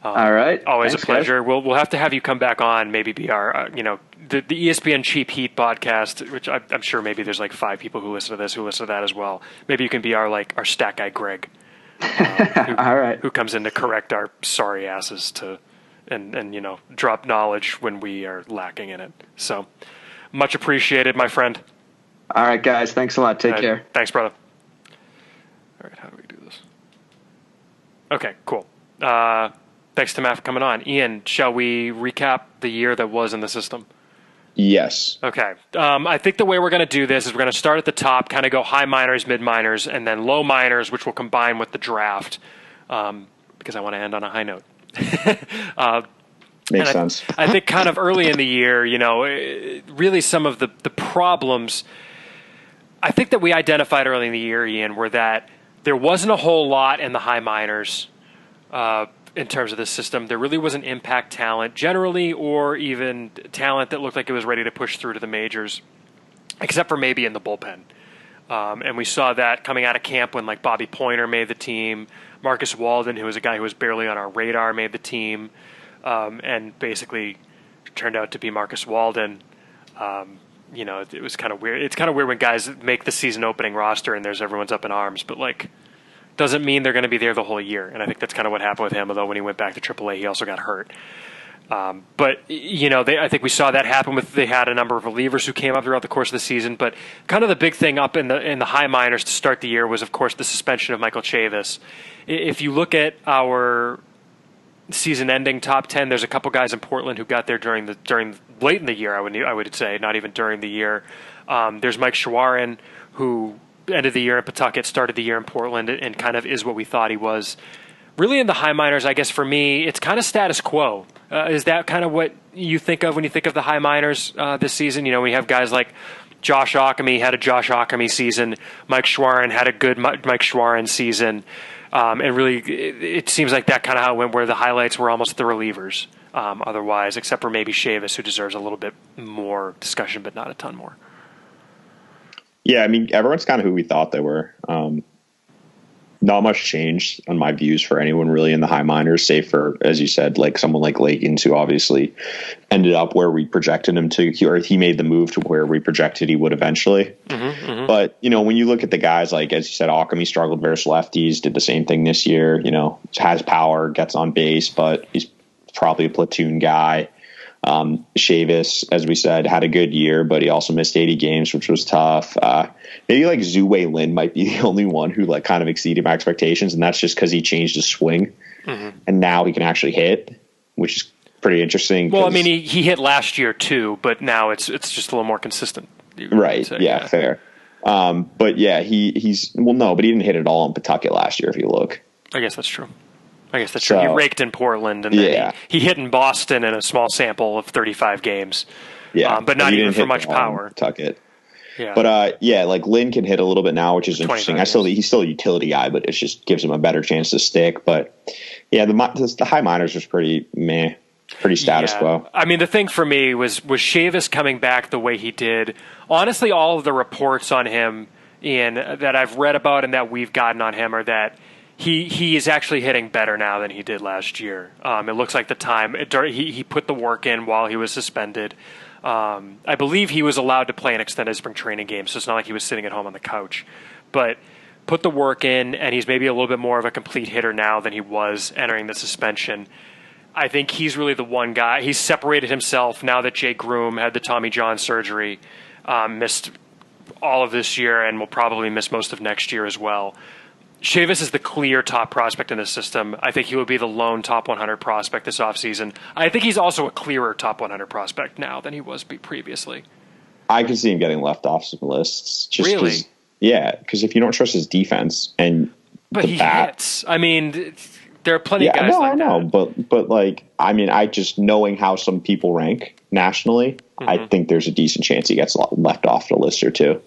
All right. Always Thanks, a pleasure. Guys. We'll have to have you come back on, maybe be our, the ESPN Cheap Heat podcast, which I'm sure maybe there's like 5 people who listen to this, who listen to that as well. Maybe you can be our stat guy, Greg, All right. who comes in to correct our sorry asses and drop knowledge when we are lacking in it. So much appreciated, my friend. All right, guys. Thanks a lot. Take care. Thanks, brother. All right. How do we do this? Okay, cool. Thanks to Matt for coming on. Ian, shall we recap the year that was in the system? Yes. Okay. I think the way we're going to do this is we're going to start at the top, kind of go high minors, mid minors, and then low minors, which will combine with the draft, because I want to end on a high note. Makes sense. I think kind of early in the year, really some of the problems I think that we identified early in the year, Ian, were that there wasn't a whole lot in the high minors in terms of the system. There really wasn't impact talent generally, or even talent that looked like it was ready to push through to the majors, except for maybe in the bullpen. And we saw that coming out of camp when Bobby Pointer made the team. Marcus Walden, who was a guy who was barely on our radar, made the team, and basically turned out to be Marcus Walden. It was kind of weird. It's kind of weird when guys make the season opening roster and everyone's up in arms, but doesn't mean they're going to be there the whole year. And I think that's kind of what happened with him, although when he went back to AAA, he also got hurt. But I think we saw that happen they had a number of relievers who came up throughout the course of the season. But kind of the big thing up in the high minors to start the year was, of course, the suspension of Michael Chavis. If you look at our season-ending top 10, there's a couple guys in Portland who got there during late in the year. I would say, not even during the year. There's Mike Shawaryn, who ended the year in Pawtucket, started the year in Portland, and kind of is what we thought he was. Really, in the high minors, I guess for me, it's kind of status quo. Is that kind of what you think of when you think of the high minors this season? We have guys like Josh Ockimey had a Josh Ockimey season. Mike Shawaryn had a good Mike Shawaryn season. And really, it seems like that kind of how it went, where the highlights were almost the relievers otherwise, except for maybe Chavis, who deserves a little bit more discussion, but not a ton more. Yeah, everyone's kind of who we thought they were. Not much changed on my views for anyone really in the high minors, save for, as you said, someone like Lakins, who obviously ended up where we projected him to, or he made the move to where we projected he would eventually. Mm-hmm. But, when you look at the guys, as you said, Ockimey struggled versus lefties, did the same thing this year, has power, gets on base, but he's probably a platoon guy. Chavis, as we said, had a good year, but he also missed 80 games, which was tough. Maybe Zhu-Wei Lin might be the only one who kind of exceeded my expectations, and that's just because he changed his swing, and now he can actually hit, which is pretty interesting. Well, he hit last year too, but now it's just a little more consistent. Right? Yeah, fair. But yeah, but he didn't hit at all in Pawtucket last year. If you look, I guess that's true. True. He raked in Portland, and then he hit in Boston in a small sample of 35 games. Yeah, but not even for much power. Tuck-it. Yeah. But Lynn can hit a little bit now, which is interesting. He's still a utility guy, but it just gives him a better chance to stick. But yeah, the high minors was pretty meh, pretty status quo. The thing for me was Chavis coming back the way he did. Honestly, all of the reports on him, Ian, that I've read about and that we've gotten on him are that he is actually hitting better now than he did last year. It looks like the time he put the work in while he was suspended. I believe he was allowed to play an extended spring training game, so it's not like he was sitting at home on the couch. But put the work in, and he's maybe a little bit more of a complete hitter now than he was entering the suspension. I think he's really the one guy. He's separated himself now that Jay Groome had the Tommy John surgery, missed all of this year, and will probably miss most of next year as well. Chavis is the clear top prospect in the system. I think he would be the lone top 100 prospect this offseason. I think he's also a clearer top 100 prospect now than he was previously. I can see him getting left off some lists. Really? Because if you don't trust his defense and but he hits. There are plenty of guys like that. I know, but like, I mean, I just knowing how some people rank nationally, I think there's a decent chance he gets left off the list or two.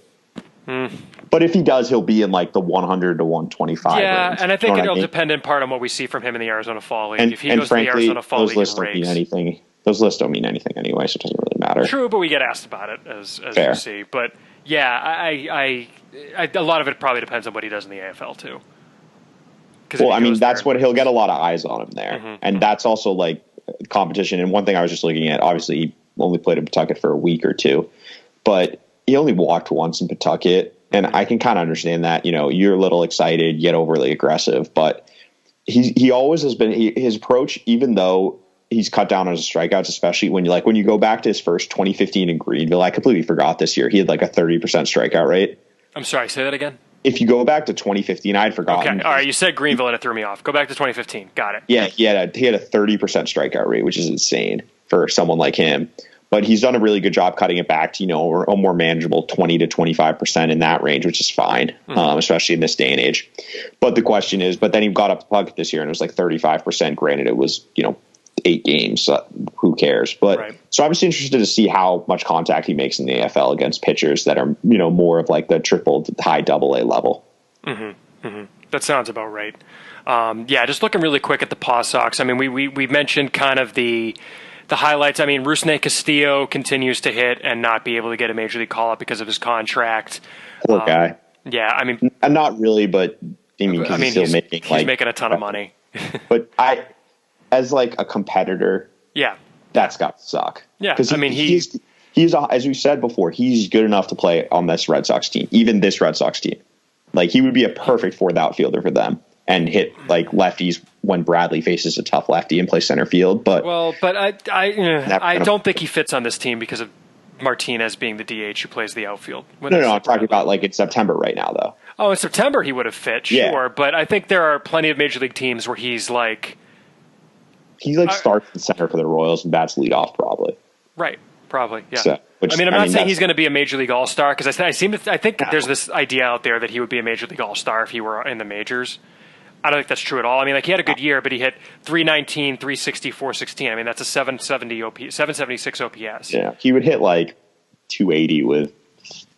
But if he does, he'll be in like the 100 to 125 Yeah, range. and I think it'll depend in part on what we see from him in the Arizona Fall League. If he goes frankly, to the Arizona Fall those League, lists don't mean anything. Those lists don't mean anything anyway, so it doesn't really matter. True, but we get asked about it as you see. But yeah, I a lot of it probably depends on what he does in the AFL too. Well, I mean, that's what he'll get a lot of eyes on him there, and that's also like competition. And one thing I was just looking at, obviously, he only played in Pawtucket for a week or two, but he only walked once in Pawtucket. And I can kind of understand that, you know, you're a little excited, get overly aggressive, but he always has been his approach, even though he's cut down on his strikeouts, especially when you go back to his first 2015 in Greenville. I completely forgot this year. He had like a 30% strikeout rate. I'm sorry, say that again. If you go back to 2015, I'd forgotten. Okay, all right. You said Greenville and it threw me off. Go back to 2015. Got it. Yeah, he had a 30% strikeout rate, which is insane for someone like him. But he's done a really good job cutting it back to, you know, a more manageable 20 to 25% in that range, which is fine, especially in this day and age. But the question is, but then he got up to Pawtucket this year and it was like 35%. Granted, it was, you know, 8 games. So who cares? But so I'm just interested to see how much contact he makes in the AFL against pitchers that are, you know, more of like the triple to high AA level. That sounds about right. Yeah, just looking really quick at the Paw Sox. I mean, we mentioned kind of the highlights. I mean, Rusney Castillo continues to hit and not be able to get a major league call up because of his contract. Poor guy. Yeah, I mean, not really, but he's still making making a ton of money. But as like a competitor, that's got to suck. Yeah, because I mean, he's as we said before, he's good enough to play on this Red Sox team, even this Red Sox team. Like he would be a perfect fourth outfielder for them. And hit like lefties when Bradley faces a tough lefty and play center field. But I don't think he fits on this team because of Martinez being the DH who plays the outfield. No, I'm talking about like in September right now, though. Oh, in September he would have fit, sure. Yeah. But I think there are plenty of major league teams where he starts in center for the Royals and bats lead off probably. Right, probably, yeah. So, I'm not saying he's going to be a major league all-star because I think there's this idea out there that he would be a major league all-star if he were in the majors. I don't think that's true at all. I mean, like he had a good year, but he hit 319, 360, 416. I mean, that's a 776 OPS. Yeah, he would hit like 280 with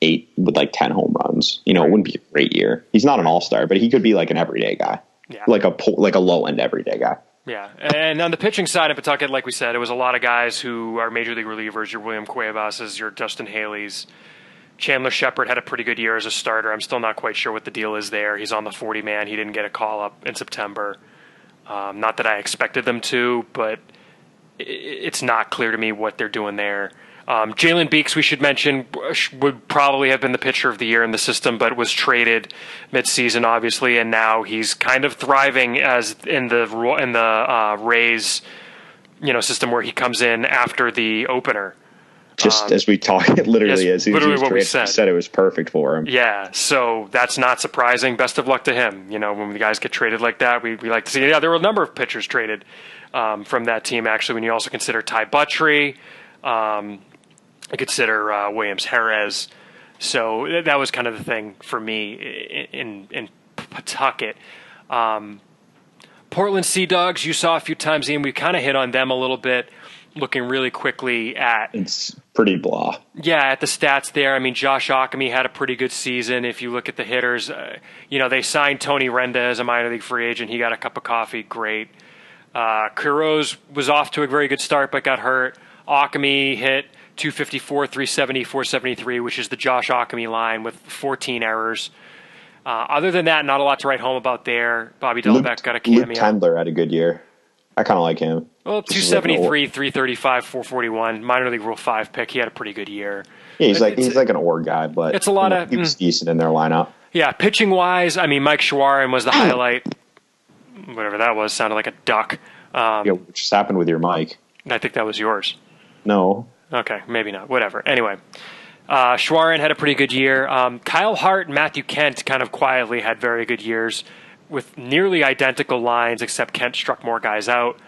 10 home runs. You know, it wouldn't be a great year. He's not an all-star, but he could be like an everyday guy. Yeah. Like a low-end everyday guy. Yeah, and on the pitching side in Pawtucket, like we said, it was a lot of guys who are major league relievers. Your William Cuevas, your Dustin Haley's. Chandler Shepard had a pretty good year as a starter. I'm still not quite sure what the deal is there. He's on the 40-man. He didn't get a call-up in September. Not that I expected them to, but it's not clear to me what they're doing there. Jalen Beeks, we should mention, would probably have been the pitcher of the year in the system, but was traded midseason, obviously, and now he's kind of thriving as in the Rays, system where he comes in after the opener. Just as we talked, literally as what we said, it was perfect for him. Yeah, so that's not surprising. Best of luck to him. When the guys get traded like that, we like to see. Yeah, there were a number of pitchers traded from that team. Actually, when you also consider Ty Buttrey, I consider Williams Jerez. So that was kind of the thing for me in Pawtucket. Portland Sea Dogs, you saw a few times, Ian. We kind of hit on them a little bit. Looking really quickly at... It's pretty blah. Yeah, at the stats there. I mean, Josh Ockimey had a pretty good season. If you look at the hitters, they signed Tony Renda as a minor league free agent. He got a cup of coffee. Great. Quiroz was off to a very good start, but got hurt. Ockimey hit 254, 370, 473, which is the Josh Ockimey line with 14 errors. Other than that, not a lot to write home about there. Bobby Dalbec got a cameo. Luke Tendler had a good year. I kind of like him. Well, 273, 335, 441, minor league Rule 5 pick. He had a pretty good year. Yeah, he's like an OR guy, but it's a lot of... He was decent in their lineup. Yeah, pitching-wise, I mean, Mike Shawaryn was the highlight. Whatever that was, sounded like a duck. What just happened with your mic? I think that was yours. No. Okay, maybe not. Whatever. Anyway, Shawaryn had a pretty good year. Kyle Hart and Matthew Kent kind of quietly had very good years with nearly identical lines, except Kent struck more guys out,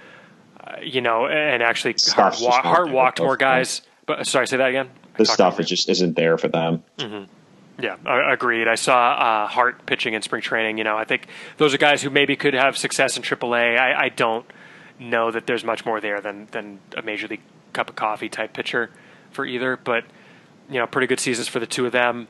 and actually Hart walked more guys. But sorry, say that again. This stuff just isn't there for them. Mm-hmm. Yeah, agreed. I saw Hart pitching in spring training. I think those are guys who maybe could have success in AAA. I don't know that there's much more there than a major league cup of coffee type pitcher for either. But pretty good seasons for the two of them.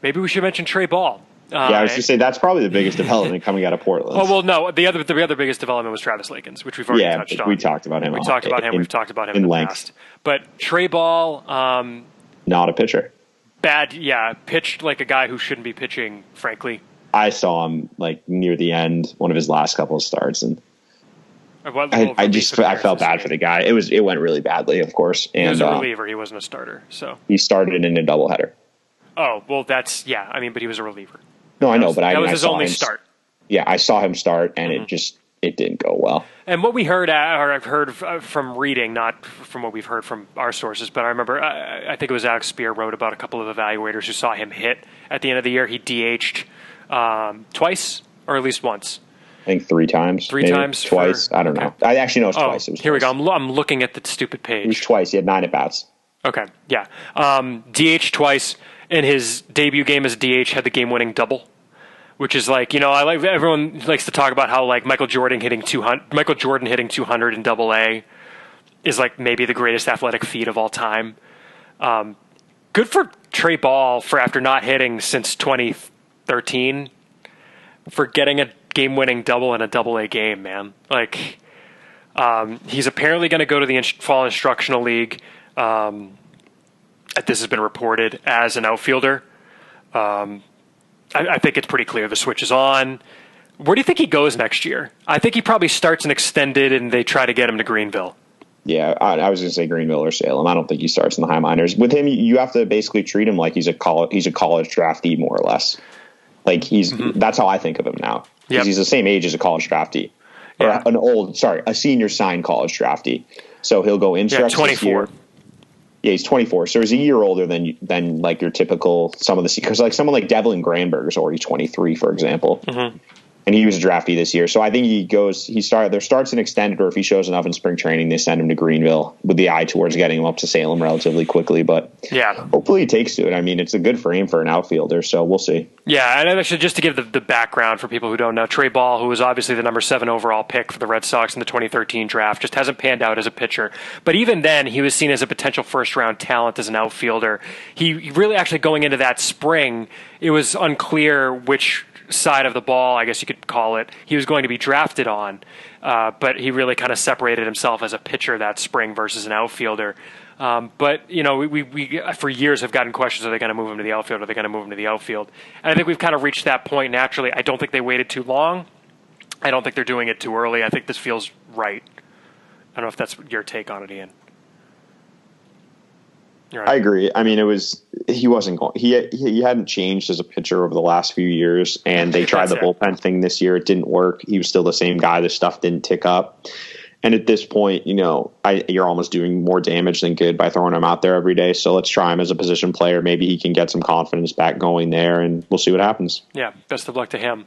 Maybe we should mention Trey Ball. I was going to say that's probably the biggest development coming out of Portland. Oh well, no. The other biggest development was Travis Lakins, which we've already touched on. We talked about him. We've talked about him in the length. past. But Trey Ball, not a pitcher. Bad, pitched like a guy who shouldn't be pitching, frankly. I saw him near the end, one of his last couple of starts, and I felt bad for the guy. It went really badly, of course. And he was a reliever. He wasn't a starter. So he started in a doubleheader. Oh well, but he was a reliever. No, I know, but that was his only start. Yeah, I saw him start, and it didn't go well. And what we heard, or I've heard from reading, not from what we've heard from our sources, but I remember, I think it was Alex Spear wrote about a couple of evaluators who saw him hit at the end of the year. He DH'd twice, or at least once. I think three times. Twice. I don't know. I actually know it's twice. It was here twice. We go. I'm looking at the stupid page. It was twice. He had 9 at-bats. Okay, yeah. DH twice, and his debut game as DH had the game-winning double. Which is everyone likes to talk about how Michael Jordan hitting 200 in Double-A is maybe the greatest athletic feat of all time. Good for Trey Ball for after not hitting since 2013 for getting a game-winning double in a Double-A game, man. He's apparently going to go to the Fall Instructional League. This has been reported as an outfielder. I think it's pretty clear the switch is on. Where do you think he goes next year? I think he probably starts an extended and they try to get him to Greenville. Yeah, I was going to say Greenville or Salem. I don't think he starts in the high minors. With him, you have to basically treat him like he's a college draftee, more or less. That's how I think of him now. Because he's the same age as a college draftee. Yeah. Or a senior signed college draftee. So he'll go instructs 24. This year. Yeah, he's 24, so he's a year older than your typical because someone like Devlin Granberg is already 23, for example, and he was a draftee this year. So I think there starts an extended, or if he shows enough in spring training, they send him to Greenville with the eye towards getting him up to Salem relatively quickly. But hopefully he takes to it. I mean, it's a good frame for an outfielder, so we'll see. Yeah, and actually, just to give the background for people who don't know, Trey Ball, who was obviously the number 7 overall pick for the Red Sox in the 2013 draft, just hasn't panned out as a pitcher. But even then, he was seen as a potential first-round talent as an outfielder. He really actually going into that spring, it was unclear which side of the ball, I guess you could call it, he was going to be drafted on. But he really kind of separated himself as a pitcher that spring versus an outfielder. But we for years have gotten questions: are they going to move him to the outfield? Are they going to move him to the outfield? And I think we've kind of reached that point naturally. I don't think they waited too long. I don't think they're doing it too early. I think this feels right. I don't know if that's your take on it, Ian. Right. I agree. I mean, he wasn't going. He hadn't changed as a pitcher over the last few years, and they tried the bullpen thing this year. It didn't work. He was still the same guy. The stuff didn't tick up. And at this point, you're almost doing more damage than good by throwing him out there every day. So let's try him as a position player. Maybe he can get some confidence back going there, and we'll see what happens. Yeah, best of luck to him.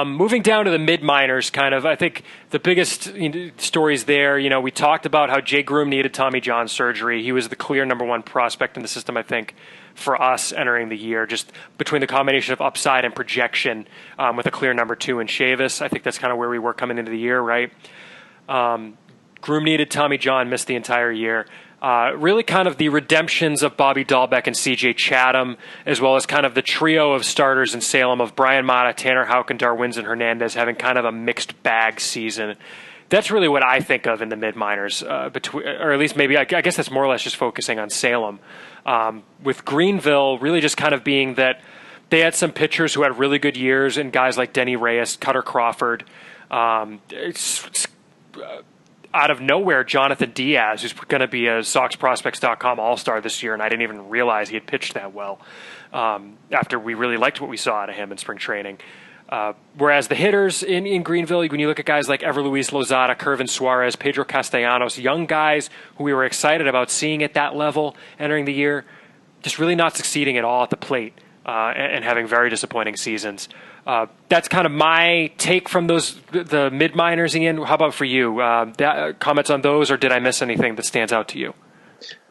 Moving down to the mid-minors, I think the biggest stories there, we talked about how Jay Groome needed Tommy John surgery. He was the clear number 1 prospect in the system, I think, for us entering the year, just between the combination of upside and projection with a clear number 2 in Chavis. I think that's kind of where we were coming into the year, right? Groome needed Tommy John, missed the entire year. Really kind of the redemptions of Bobby Dalbec and C.J. Chatham, as well as kind of the trio of starters in Salem of Bryan Mata, Tanner Houck, and Darwinzon Hernandez having kind of a mixed bag season. That's really what I think of in the mid-minors, or at least maybe I guess that's more or less just focusing on Salem. With Greenville really just kind of being that they had some pitchers who had really good years, and guys like Denny Reyes, Cutter Crawford, out of nowhere, Jonathan Diaz, who's going to be a SoxProspects.com All-Star this year, and I didn't even realize he had pitched that well after we really liked what we saw out of him in spring training. Whereas the hitters in Greenville, when you look at guys like Ever Luis Lozada, Kervin Suarez, Pedro Castellanos, young guys who we were excited about seeing at that level entering the year, just really not succeeding at all at the plate and having very disappointing seasons. That's kind of my take from the mid-minors, Ian. How about for you? Comments on those, or did I miss anything that stands out to you?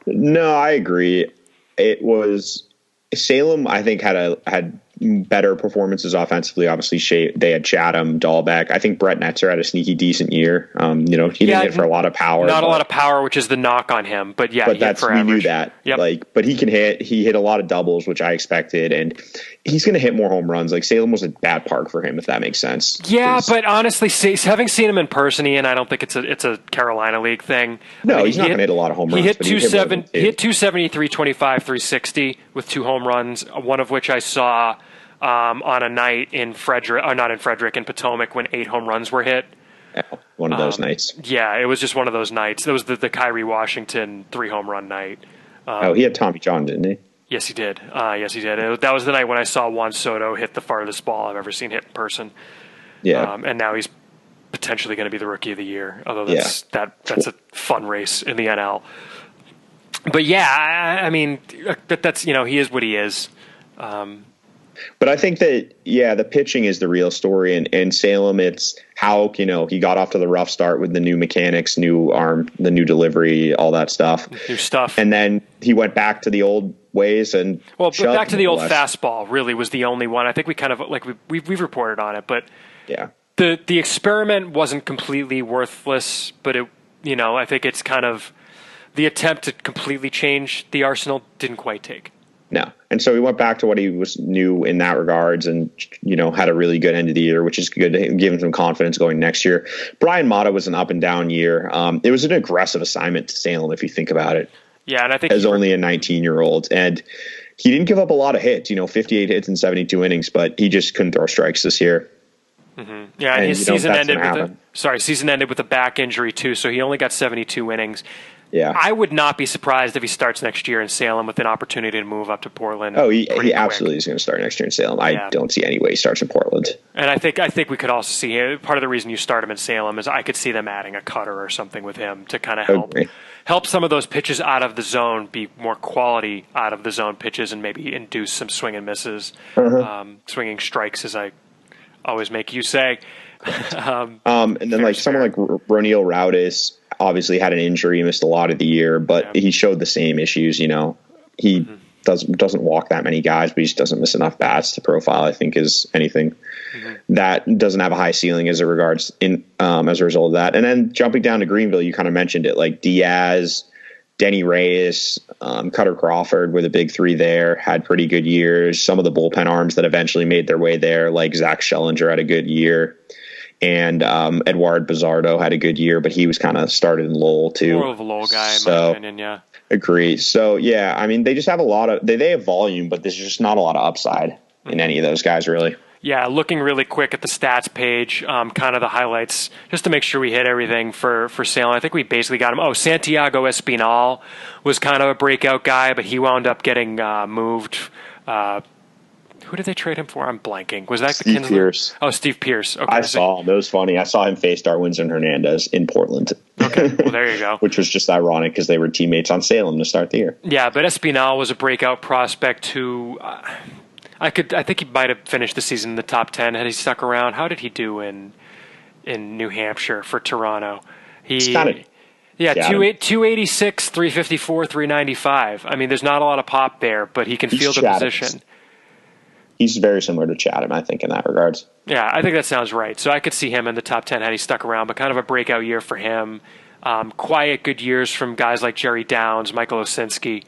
No, I agree. It was Salem, I think, had better performances offensively. Obviously, they had Chatham, Dalbec. I think Brett Netzer had a sneaky decent year. He didn't hit for a lot of power. Not a lot of power, which is the knock on him. But yeah, we knew that. Yep. But he can hit. He hit a lot of doubles, which I expected, and he's going to hit more home runs. Like Salem was a bad park for him, if that makes sense. Yeah, but honestly, having seen him in person, Ian, I don't think it's a Carolina League thing. No, he's not going to hit a lot of home runs. He hit 270, 325, 360 with 2 home runs. One of which I saw on a night in in Potomac when 8 home runs were hit. One of those nights. Yeah, it was just one of those nights. That was the Kyrie Washington 3 home run night. He had Tommy John, didn't he? Yes, he did. That was the night when I saw Juan Soto hit the farthest ball I've ever seen hit in person. Yeah. And now he's potentially going to be the Rookie of the Year, although that's a fun race in the NL. But yeah, I mean, that's he is what he is. But I think that, the pitching is the real story. And Salem, it's Houck, he got off to the rough start with the new mechanics, new arm, the new delivery, all that stuff. New stuff. And then he went back to the old ways and back to the old fastball really was the only one. I think we kind of, we've reported on it, but yeah, the experiment wasn't completely worthless, but it, I think it's kind of the attempt to completely change the arsenal didn't quite take. No. And so he went back to what he was new in that regards and, had a really good end of the year, which is good to give him some confidence going next year. Bryan Mata was an up and down year. It was an aggressive assignment to Salem, if you think about it. Yeah. And I think as only a 19-year-old, and he didn't give up a lot of hits, 58 hits in 72 innings, but he just couldn't throw strikes this year. Mm-hmm. Yeah. And his season ended with a back injury too. So he only got 72 innings. Yeah, I would not be surprised if he starts next year in Salem with an opportunity to move up to Portland. Oh, he absolutely is going to start next year in Salem. I don't see any way he starts in Portland. And I think we could also see part of the reason you start him in Salem is I could see them adding a cutter or something with him to kind of help some of those pitches out of the zone be more quality out of the zone pitches and maybe induce some swing and misses, swinging strikes, as I always make you say. And then someone like Ronil Raudis obviously had an injury, missed a lot of the year, but he showed the same issues. He doesn't walk that many guys, but he just doesn't miss enough bats to profile, I think, is anything that doesn't have a high ceiling as a result of that. And then jumping down to Greenville, you kind of mentioned it, like Diaz, Denny Reyes, Cutter Crawford were the big 3 there, had pretty good years. Some of the bullpen arms that eventually made their way there, like Zach Schellinger, had a good year. And Eduard Bizardo had a good year, but he was kind of started in Lowell too. More of a Lowell guy, in my opinion, yeah. Agree. So, yeah, I mean, they just have a lot of – they have volume, but there's just not a lot of upside in any of those guys, really. Yeah, looking really quick at the stats page, kind of the highlights, just to make sure we hit everything for Salem. I think we basically got him. Oh, Santiago Espinal was kind of a breakout guy, but he wound up getting moved who did they trade him for? I'm blanking. Was that Steve Pierce? Oh, Steve Pierce. Okay, I saw him. It was funny. I saw him face Darwinzon Hernandez in Portland. Okay, well, there you go. Which was just ironic because they were teammates on Salem to start the year. Yeah, but Espinal was a breakout prospect who I think he might have finished the season in the top 10 had he stuck around. How did he do in New Hampshire for Toronto? Yeah, 286, 354, 395. I mean, there's not a lot of pop there, but he can feel the position. He's very similar to Chatham, I think, in that regards. Yeah, I think that sounds right. So I could see him in the top 10 had he stuck around, but kind of a breakout year for him. Quiet, good years from guys like Jerry Downs, Michael Osinski.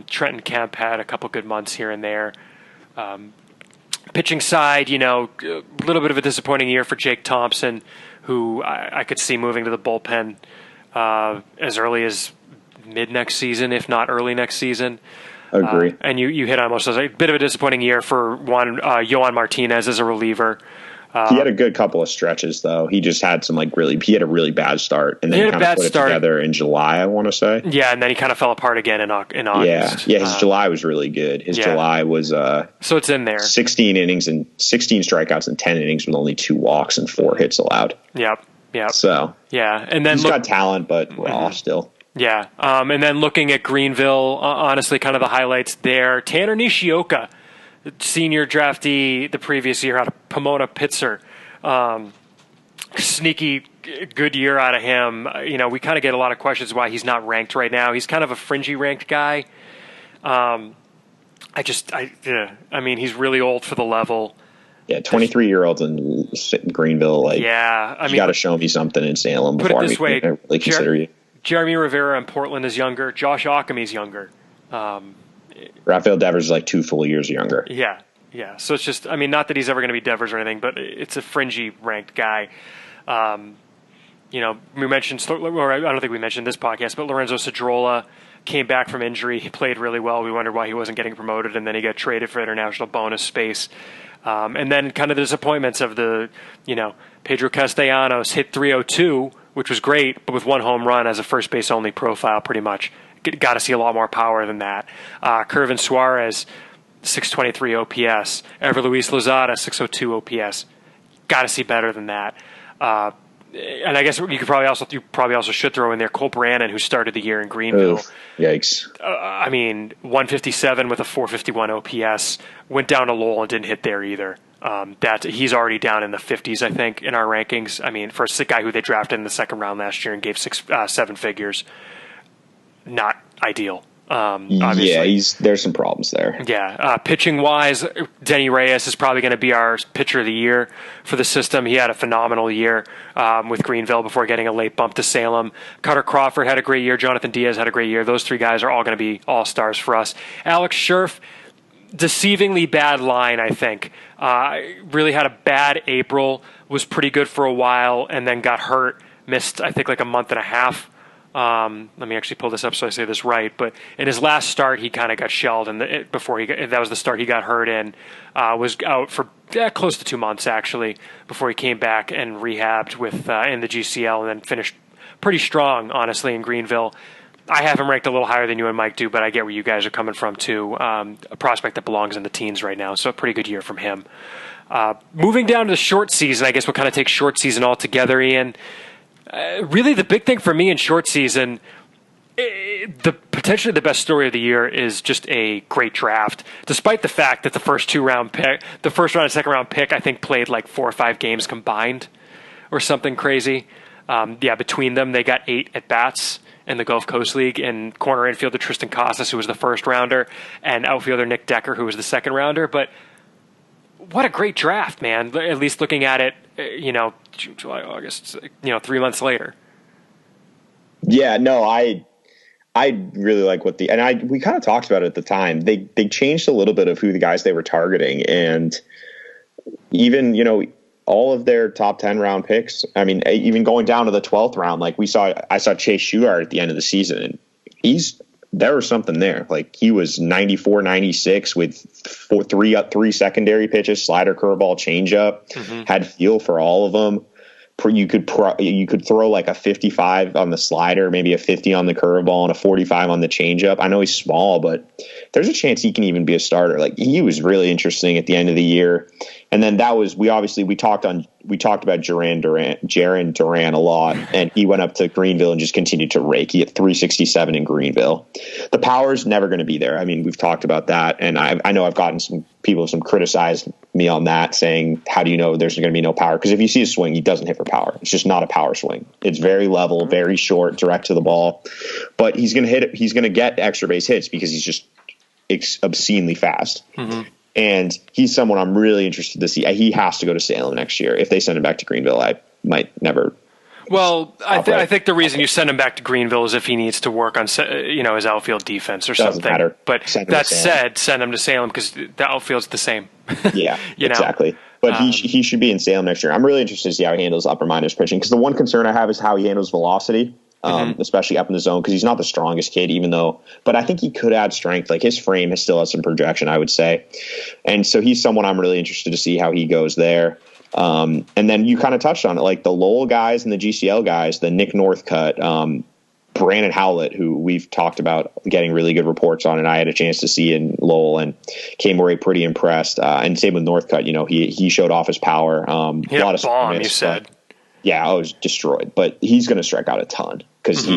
Trenton Kemp had a couple good months here and there. Pitching side, a little bit of a disappointing year for Jake Thompson, who I could see moving to the bullpen as early as mid-next season, if not early next season. Agree. And you hit almost a bit of a disappointing year for Yohan Martinez as a reliever. He had a good couple of stretches, though. He just had some he had a really bad start, and then he kind of put it together in July, I want to say. Yeah, and then he kind of fell apart again in August. Yeah. His July was really good. His July was so it's in there. 16 innings and 16 strikeouts and 10 innings with only 2 walks and 4 hits allowed. Yep. So and then he's got talent, but raw still. Yeah, and then looking at Greenville, honestly, kind of the highlights there. Tanner Nishioka, senior draftee the previous year out of Pomona Pitzer. Sneaky good year out of him. We kind of get a lot of questions why he's not ranked right now. He's kind of a fringy ranked guy. I mean, he's really old for the level. Yeah, 23-year-olds in Greenville. Yeah, I mean, you got to show me something in Salem before I really consider you. Jeremy Rivera in Portland is younger. Josh Ockimey's younger. Rafael Devers is like 2 full years younger. Yeah. So it's just, I mean, not that he's ever going to be Devers or anything, but it's a fringy ranked guy. We mentioned, or I don't think we mentioned this podcast, but Lorenzo Cedrola came back from injury. He played really well. We wondered why he wasn't getting promoted, and then he got traded for international bonus space. And then kind of the disappointments of Pedro Castellanos hit .302, which was great, but with 1 home run as a first base only profile, pretty much. Got to see a lot more power than that. Kervin Suarez, 623 OPS. Ever Luis Lozada, 602 OPS. Got to see better than that. And I guess you probably also should throw in there Cole Brannon, who started the year in Greenville. Oof, yikes! 157 with a 451 OPS. Went down to Lowell and didn't hit there either. That he's already down in the 50s, I think, in our rankings. I mean, for a guy who they drafted in the second round last year and gave 7 figures, not ideal. Obviously. There's some problems there. Yeah. Pitching wise, Denny Reyes is probably going to be our pitcher of the year for the system. He had a phenomenal year with Greenville before getting a late bump to Salem. Cutter Crawford had a great year. Jonathan Diaz had a great year. Those 3 guys are all going to be all-stars for us. Alex Scherf, deceivingly bad line, I think. Really had a bad April, was pretty good for a while, and then got hurt. Missed, I think, like a month and a half. Let me actually pull this up so I say this right. But in his last start, he kind of got shelled, and that was the start he got hurt in. Was out for close to 2 months actually before he came back and rehabbed in the GCL, and then finished pretty strong, honestly, in Greenville. I have him ranked a little higher than you and Mike do, but I get where you guys are coming from too. A prospect that belongs in the teens right now, so a pretty good year from him. Moving down to the short season, I guess we'll kind of take short season altogether, Ian. Really, the big thing for me in short season, potentially the best story of the year is just a great draft. Despite the fact that the first round and second round pick, I think played like 4 or 5 games combined, or something crazy. Between them, they got 8 at bats in the Gulf Coast League, and corner infielder Tristan Casas, who was the first rounder, and outfielder Nick Decker, who was the second rounder. But what a great draft, man! At least looking at it, June, July, August, 3 months later. Yeah, no, I really like we kind of talked about it at the time. They changed a little bit of who the guys they were targeting, and even, all of their top 10 round picks. I mean, even going down to the 12th round, like I saw Chase Schuart at the end of the season, and there was something there. Like, he was 94, 96 with three secondary pitches, slider, curveball, changeup, had feel for all of them. You could throw like a 55 on the slider, maybe a 50 on the curveball, and a 45 on the changeup. I know he's small, but there's a chance he can even be a starter. Like, he was really interesting at the end of the year. And then we talked about Jarren Duran a lot, and he went up to Greenville and just continued to rake. He hit 367 in Greenville. The power's never going to be there. I mean, we've talked about that, and I know I've gotten some people criticized me on that, saying, how do you know there's going to be no power? Because if you see a swing, he doesn't hit for power. It's just not a power swing. It's very level, very short, direct to the ball. But he's going to hit it. He's going to get extra base hits because he's just obscenely fast. Mm-hmm. And he's someone I'm really interested to see. He has to go to Salem next year. If they send him back to Greenville, I might never. Well, I think the reason you send him back to Greenville is if he needs to work on, his outfield defense or something. Matter. But that said, send him to Salem because the outfield's the same. Yeah, exactly. But he should be in Salem next year. I'm really interested to see how he handles upper minors pitching, because the one concern I have is how he handles velocity. Especially up in the zone, because he's not the strongest kid, but I think he could add strength. Like, his frame still has some projection, I would say. And so he's someone I'm really interested to see how he goes there. And then you kind of touched on it, like the Lowell guys and the GCL guys, the Nick Northcutt, Brandon Howlett, who we've talked about getting really good reports on, and I had a chance to see in Lowell and came away pretty impressed. And same with Northcutt, he showed off his power. He had a bomb, you said. Yeah, I was destroyed, but he's going to strike out a ton because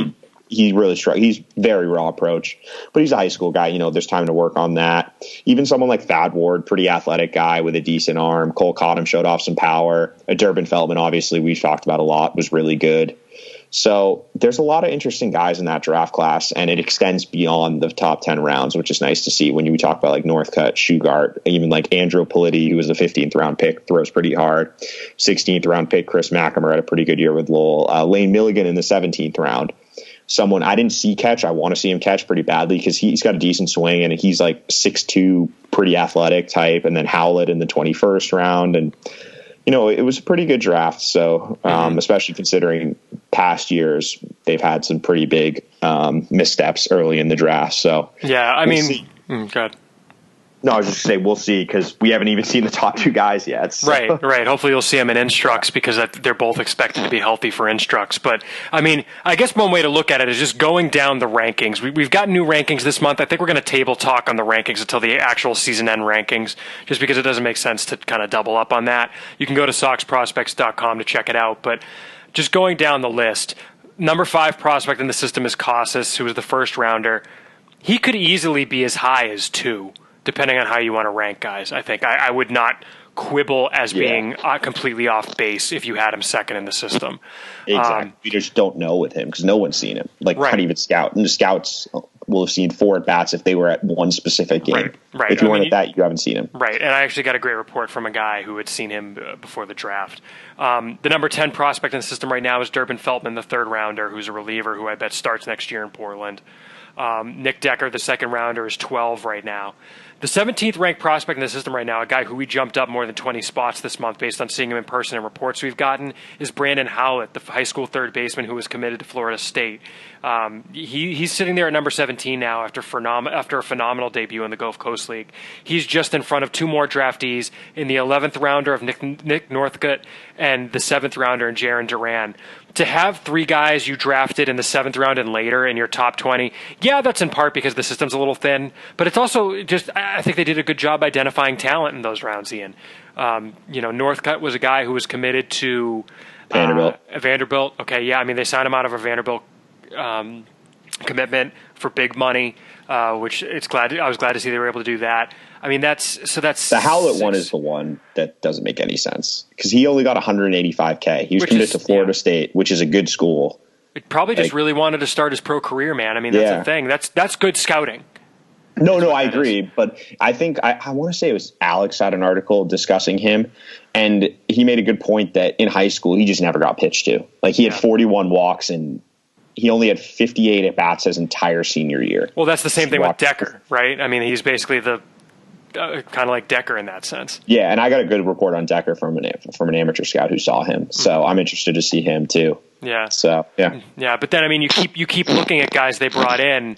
he really struck. He's very raw approach, but he's a high school guy. There's time to work on that. Even someone like Thad Ward, pretty athletic guy with a decent arm. Cole Cottom showed off some power. Durbin Feldman, obviously, we've talked about a lot, was really good. So there's a lot of interesting guys in that draft class, and it extends beyond the top 10 rounds, which is nice to see. When you talk about like Northcutt, Shugart, even like Andrew Politi, who was the 15th round pick, throws pretty hard. 16th round pick Chris McAmer had a pretty good year with Lowell. Lane Milligan in the 17th round. Someone I didn't see catch. I want to see him catch pretty badly because he's got a decent swing, and he's like 6'2", pretty athletic type. And then Howlett in the 21st round. And it was a pretty good draft. So, especially considering past years, they've had some pretty big missteps early in the draft. So, yeah, I mean, God. No, I was just going to say we'll see because we haven't even seen the top two guys yet. So. Right. Hopefully you'll see them in Instructs because they're both expected to be healthy for Instructs. But, I mean, I guess one way to look at it is just going down the rankings. We've got new rankings this month. I think we're going to table talk on the rankings until the actual season-end rankings just because it doesn't make sense to kind of double up on that. You can go to SoxProspects.com to check it out. But just going down the list, number 5 prospect in the system is Casas, who was the first rounder. He could easily be as high as 2. Depending on how you want to rank guys, I think I would not quibble as being completely off base if you had him second in the system. Exactly. We just don't know with him because no one's seen him. Not even scout. And the scouts will have seen 4 at bats if they were at one specific game. Right. If you weren't at that, you haven't seen him. Right. And I actually got a great report from a guy who had seen him before the draft. The number 10 prospect in the system right now is Durbin Feltman, the 3rd rounder, who's a reliever who I bet starts next year in Portland. Nick Decker, the 2nd rounder, is 12 right now. The 17th ranked prospect in the system right now, a guy who we jumped up more than 20 spots this month based on seeing him in person and reports we've gotten, is Brandon Howlett, the high school third baseman who was committed to Florida State. He's sitting there at number 17 now after a phenomenal debut in the Gulf Coast League. He's just in front of 2 more draftees in the 11th rounder of Nick Northcutt and the 7th rounder in Jaron Duran. To have 3 guys you drafted in the 7th round and later in your top 20, that's in part because the system's a little thin, but it's also just I think they did a good job identifying talent in those rounds, Ian. Northcutt was a guy who was committed to Vanderbilt. Okay, yeah, I mean, they signed him out of a Vanderbilt commitment for big money, which I was glad to see they were able to do that. I mean, that's the Howlett one is the one that doesn't make any sense because he only got $185K. He was committed to Florida State, which is a good school. It probably just really wanted to start his pro career, man. I mean, that's the thing. That's good scouting. No, I agree. But I think I want to say it was Alex had an article discussing him, and he made a good point that in high school he just never got pitched to. Like he had 41 walks and he only had 58 at bats his entire senior year. Well, that's the same thing with Decker, right? I mean, he's basically the kind of like Decker in that sense. Yeah, and I got a good report on Decker from an amateur scout who saw him. So I'm interested to see him too. Yeah. So yeah, but then I mean, you keep looking at guys they brought in.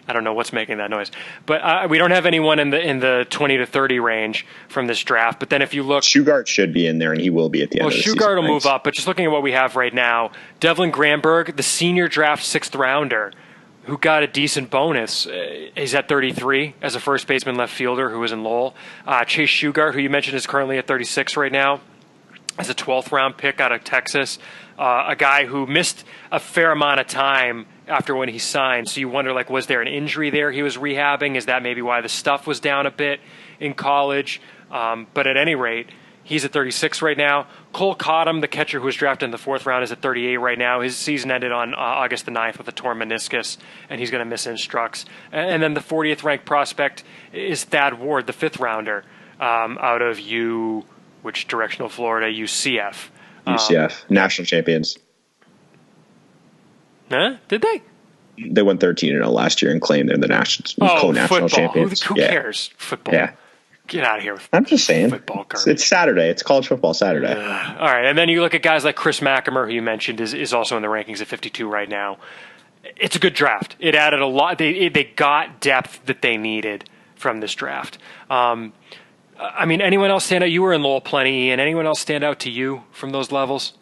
I don't know what's making that noise, but we don't have anyone in the 20 to 30 range from this draft. But then if you look, Shugart should be in there, and he will be at the end of the season. Shugart will move up, but just looking at what we have right now, Devlin Granberg, the senior draft 6th rounder, who got a decent bonus, is at 33 as a first baseman left fielder who was in Lowell. Chase Shugart, who you mentioned is currently at 36 right now, as a 12th round pick out of Texas, a guy who missed a fair amount of time after when he signed. So you wonder, was there an injury there he was rehabbing? Is that maybe why the stuff was down a bit in college? But at any rate, he's at 36 right now. Cole Cottom, the catcher who was drafted in the 4th round, is at 38 right now. His season ended on August the 9th with a torn meniscus, and he's going to miss Instructs. And then the 40th ranked prospect is Thad Ward, the 5th rounder, out of which directional Florida? UCF. UCF, national champions. Huh? Did they? They won 13-0 last year and claimed they're the co-national champions. Who cares? Football. Yeah. Get out of here. I'm just saying. Football garbage. It's Saturday. It's college football Saturday. All right. And then you look at guys like Chris McAmer, who you mentioned is also in the rankings at 52 right now. It's a good draft. It added a lot. They got depth that they needed from this draft. I mean, anyone else stand out? You were in Lowell plenty, Ian. Anyone else stand out to you from those levels?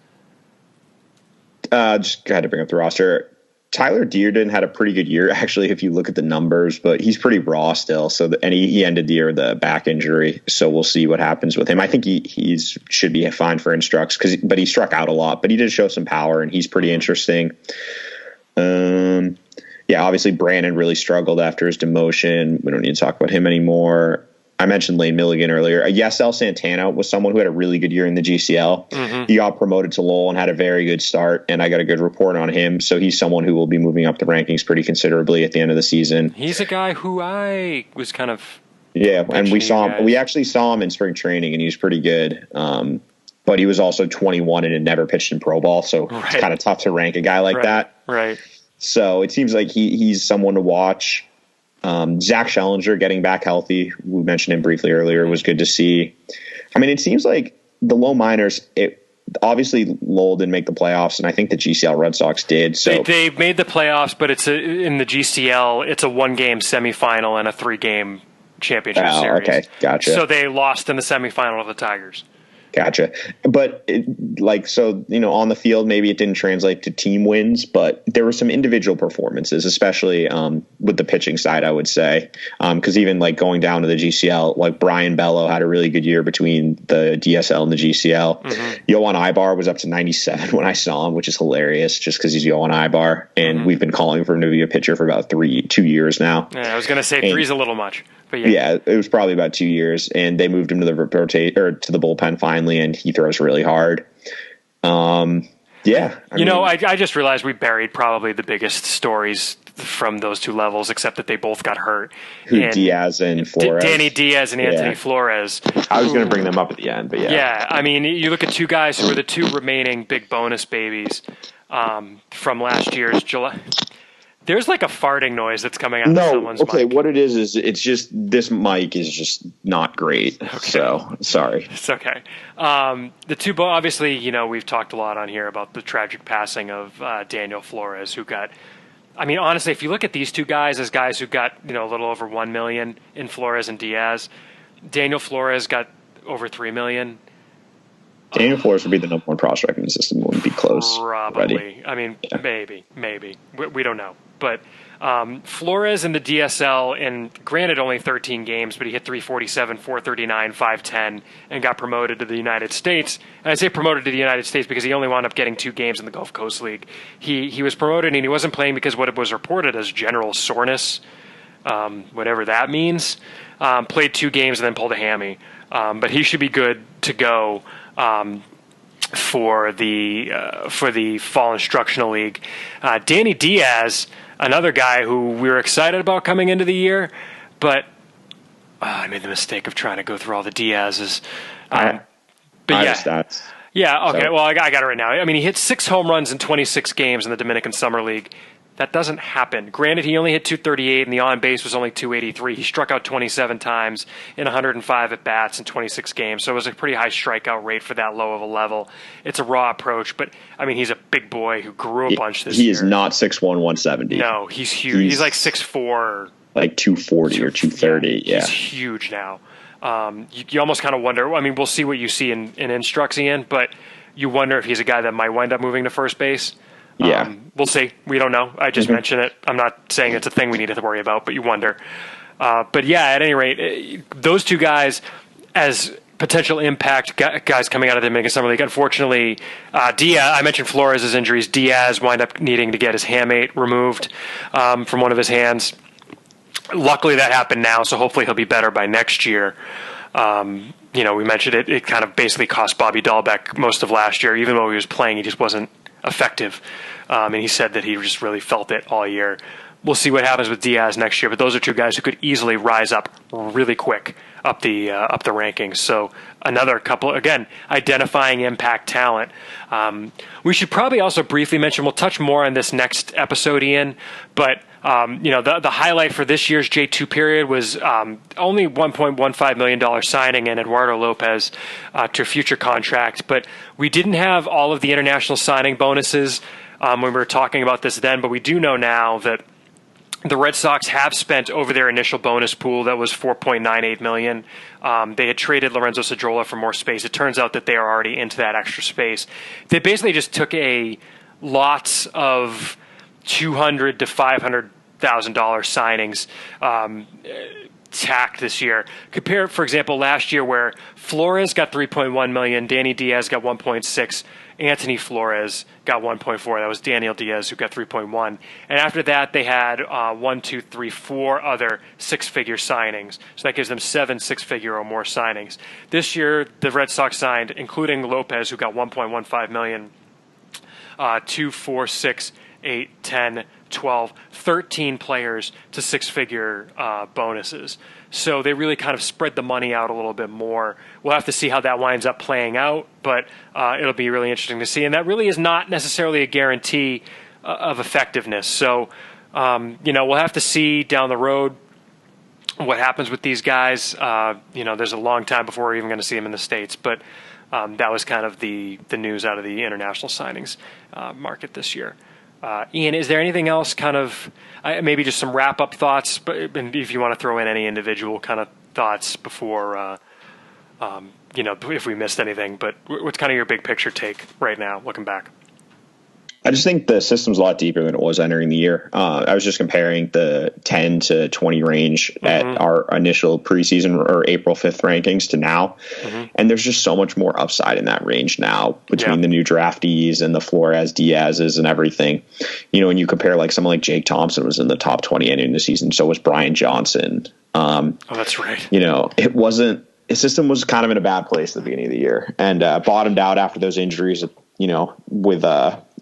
Just had to bring up the roster. Tyler Dearden had a pretty good year, actually, if you look at the numbers, but he's pretty raw still. And he ended the year with a back injury, so we'll see what happens with him. I think he should be fine for Instructs, but he struck out a lot. But he did show some power, and he's pretty interesting. Obviously Brandon really struggled after his demotion. We don't need to talk about him anymore. I mentioned Lane Milligan earlier. Yasel Santana was someone who had a really good year in the GCL. Mm-hmm. He got promoted to Lowell and had a very good start, and I got a good report on him. So he's someone who will be moving up the rankings pretty considerably at the end of the season. He's a guy who I was kind of and we saw him. We actually saw him in spring training, and he was pretty good. But he was also 21 and had never pitched in pro ball, so it's kind of tough to rank a guy like that. Right. So it seems like he's someone to watch. Zach Schellinger getting back healthy, we mentioned him briefly earlier, was good to see. I mean, it seems like the low minors, obviously Lowell didn't make the playoffs, and I think the GCL Red Sox did. So they made the playoffs, but in the GCL, it's a 1-game semifinal and a 3-game championship series. Okay, gotcha. So they lost in the semifinal to the Tigers. Gotcha. But on the field, maybe it didn't translate to team wins, but there were some individual performances, especially with the pitching side, I would say. Because even like going down to the GCL, like Brian Bello had a really good year between the DSL and the GCL. Mm-hmm. Yohan Ibar was up to 97 when I saw him, which is hilarious just because he's Yohan Ibar. And we've been calling for him to be a pitcher for about 2 years now. Yeah, I was going to say 3's a little much. But yeah, it was probably about 2 years, and they moved him to the to the bullpen finally, and he throws really hard. I just realized we buried probably the biggest stories from those two levels, except that they both got hurt. Diaz and Flores. Danny Diaz and Anthony Flores. I was going to bring them up at the end, but yeah. Yeah, I mean, you look at two guys who are the two remaining big bonus babies from last year's July. There's like a farting noise that's coming out of someone's mic. Okay, what it is it's just this mic is just not great. Okay. So, sorry. It's okay. The two, obviously, we've talked a lot on here about the tragic passing of Daniel Flores, who got, I mean, honestly, if you look at these two guys as guys who got, a little over $1 million in Flores and Diaz, Daniel Flores got over $3 million. Daniel Flores would be the number one prospect in the system. Wouldn't be close. Probably. Already. I mean, maybe. We don't know. But Flores in the DSL, and granted only 13 games, but he hit 347, 439, 510, and got promoted to the United States. And I say promoted to the United States because he only wound up getting 2 games in the Gulf Coast League. He was promoted, and he wasn't playing because what was reported as general soreness, whatever that means. Played 2 games and then pulled a hammy. But he should be good to go for the Fall Instructional League. Danny Diaz, another guy who we were excited about coming into the year, but I made the mistake of trying to go through all the Diaz's. Yeah, okay. So. Well, I got it right now. I mean, he hit 6 home runs in 26 games in the Dominican Summer League. That doesn't happen. Granted, he only hit 238, and the on-base was only 283. He struck out 27 times in 105 at-bats in 26 games, so it was a pretty high strikeout rate for that low of a level. It's a raw approach, but, I mean, he's a big boy who grew a bunch this year. He is not 6'1", 170. No, he's huge. He's like 6'4". Like 240 or 230, yeah. He's huge now. You almost kind of wonder, I mean, we'll see what you see in Instructs, Ian, but you wonder if he's a guy that might wind up moving to first base. Yeah. We'll see. We don't know. I just mentioned it. I'm not saying it's a thing we need to worry about, but you wonder. But yeah, at any rate, those two guys as potential impact guys coming out of the Dominican Summer League. Unfortunately, Diaz, I mentioned Flores' injuries. Diaz wound up needing to get his hamate removed from one of his hands. Luckily, that happened now, so hopefully he'll be better by next year. We mentioned it. It kind of basically cost Bobby Dalbec most of last year. Even though he was playing, he just wasn't effective. And he said that he just really felt it all year. We'll see what happens with Diaz next year, but those are two guys who could easily rise up really quick up the rankings. So another couple, again, identifying impact talent. We should probably also briefly mention, we'll touch more on this next episode, Ian, but the highlight for this year's J2 period was only $1.15 million signing in Eduardo Lopez to a future contract, but we didn't have all of the international signing bonuses when we were talking about this then, but we do know now that the Red Sox have spent over their initial bonus pool that was $4.98 million. They had traded Lorenzo Cedrola for more space. It turns out that they are already into that extra space. They basically just took lots of $200,000 to $500,000 signings tack this year. Compare, for example, last year where Flores got $3.1 million, Danny Diaz got $1.6, Anthony Flores got $1.4. That was Daniel Diaz who got $3.1. And after that, they had 4 other six-figure signings. So that gives them 7 six-figure or more signings. This year, the Red Sox signed, including Lopez, who got $1.15 million, 2, 4, 6, 8, 10, 12, 13 players to six-figure bonuses. So they really kind of spread the money out a little bit more. We'll have to see how that winds up playing out, but it'll be really interesting to see. And that really is not necessarily a guarantee of effectiveness. So, we'll have to see down the road what happens with these guys. There's a long time before we're even going to see them in the States, but that was kind of the news out of the international signings market this year. Ian, is there anything else kind of maybe just some wrap-up thoughts, but if you want to throw in any individual kind of thoughts before, if we missed anything, but what's kind of your big picture take right now, looking back? I just think the system's a lot deeper than it was entering the year. I was just comparing the 10 to 20 range at our initial preseason or April 5th rankings to now. And there's just so much more upside in that range now between the new draftees and the Flores Diaz's and everything. When you compare like someone like Jake Thompson was in the top 20 ending the season. So was Bryan Johnson. That's right. It wasn't, his system was kind of in a bad place at the beginning of the year and bottomed out after those injuries, with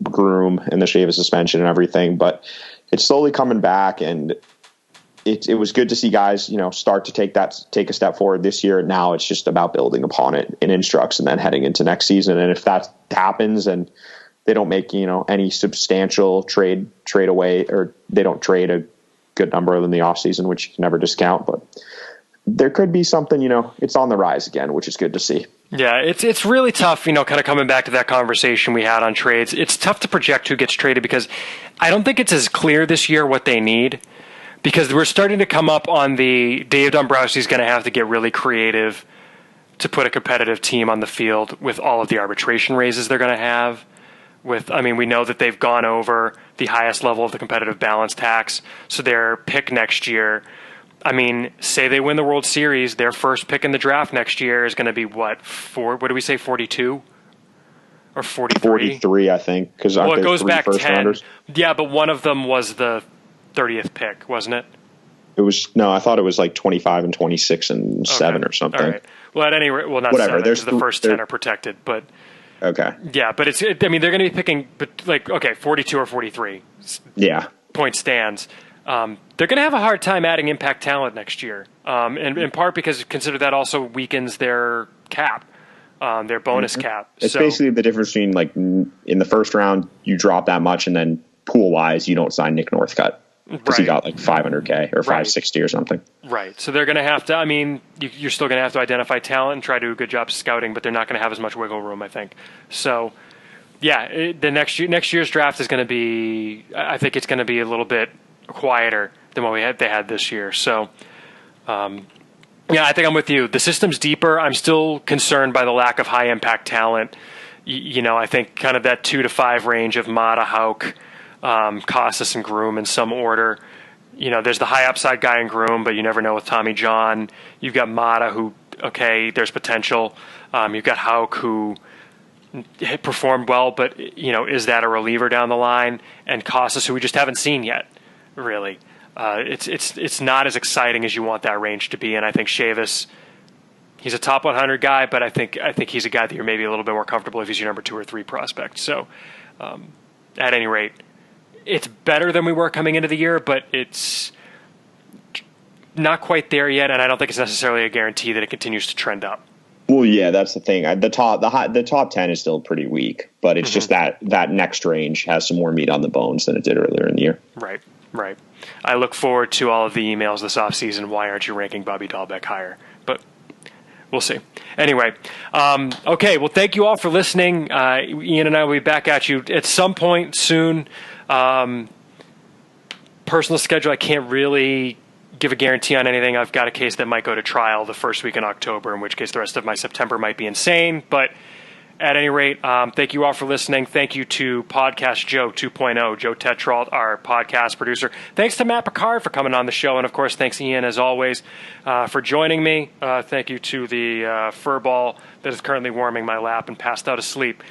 Groome and the Chavis suspension and everything, but it's slowly coming back, and it was good to see guys, start to take a step forward this year. Now it's just about building upon it in instructs and then heading into next season. And if that happens and they don't make, any substantial trade away, or they don't trade a good number of them in the off season, which you can never discount, but there could be something, it's on the rise again, which is good to see. Yeah, it's really tough, kind of coming back to that conversation we had on trades. It's tough to project who gets traded because I don't think it's as clear this year what they need, because we're starting to come up on the Dave Dombrowski's going to have to get really creative to put a competitive team on the field with all of the arbitration raises they're going to have. We know that they've gone over the highest level of the competitive balance tax, so their pick next year, say they win the World Series, their first pick in the draft next year is going to be what do we say, 42 or 43? 43, I think, because it goes back 10. Rounders? Yeah, but one of them was the 30th pick, wasn't it? It was I thought it was like 25 and 26 and 7 or something. All right. Well, at any rate, not whatever. 7. There's the first 10 are protected, but okay. Yeah, but they're going to be picking, 42 or 43. Yeah. Point stands. They're going to have a hard time adding impact talent next year, and in part because consider that also weakens their cap, their bonus cap. It's basically the difference between like in the first round you drop that much, and then pool wise you don't sign Nick Northcutt because he got like $500K or $560 or something. Right. So they're going to have to. You're still going to have to identify talent and try to do a good job scouting, but they're not going to have as much wiggle room, I think. So, yeah, the next year's draft is going to be. I think it's going to be a little bit quieter than what they had this year. So, I think I'm with you. The system's deeper. I'm still concerned by the lack of high impact talent. I think kind of that 2 to 5 range of Mata, Houck, Casas, and Groome in some order. There's the high upside guy in Groome, but you never know with Tommy John. You've got Mata, who there's potential. You've got Houck, who performed well, but is that a reliever down the line? And Casas, who we just haven't seen yet. Really, it's not as exciting as you want that range to be, and I think Chavis, he's a top 100 guy, but I think he's a guy that you're maybe a little bit more comfortable if he's your number 2 or 3 prospect. So, at any rate, it's better than we were coming into the year, but it's not quite there yet, and I don't think it's necessarily a guarantee that it continues to trend up. Well, yeah, that's the thing. The top 10 is still pretty weak, but it's just that next range has some more meat on the bones than it did earlier in the year. Right. I look forward to all of the emails this offseason. Why aren't you ranking Bobby Dalbec higher? But we'll see. Anyway, okay. Well, thank you all for listening. Ian and I will be back at you at some point soon. Personal schedule, I can't really give a guarantee on anything. I've got a case that might go to trial the first week in October, in which case the rest of my September might be insane. But At any rate, thank you all for listening. Thank you to Podcast Joe 2.0, Joe Tetrault, our podcast producer. Thanks to Matt Picard for coming on the show. And, of course, thanks, Ian, as always, for joining me. Thank you to the fur ball that is currently warming my lap and passed out asleep.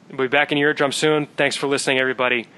We'll be back in your eardrum soon. Thanks for listening, everybody.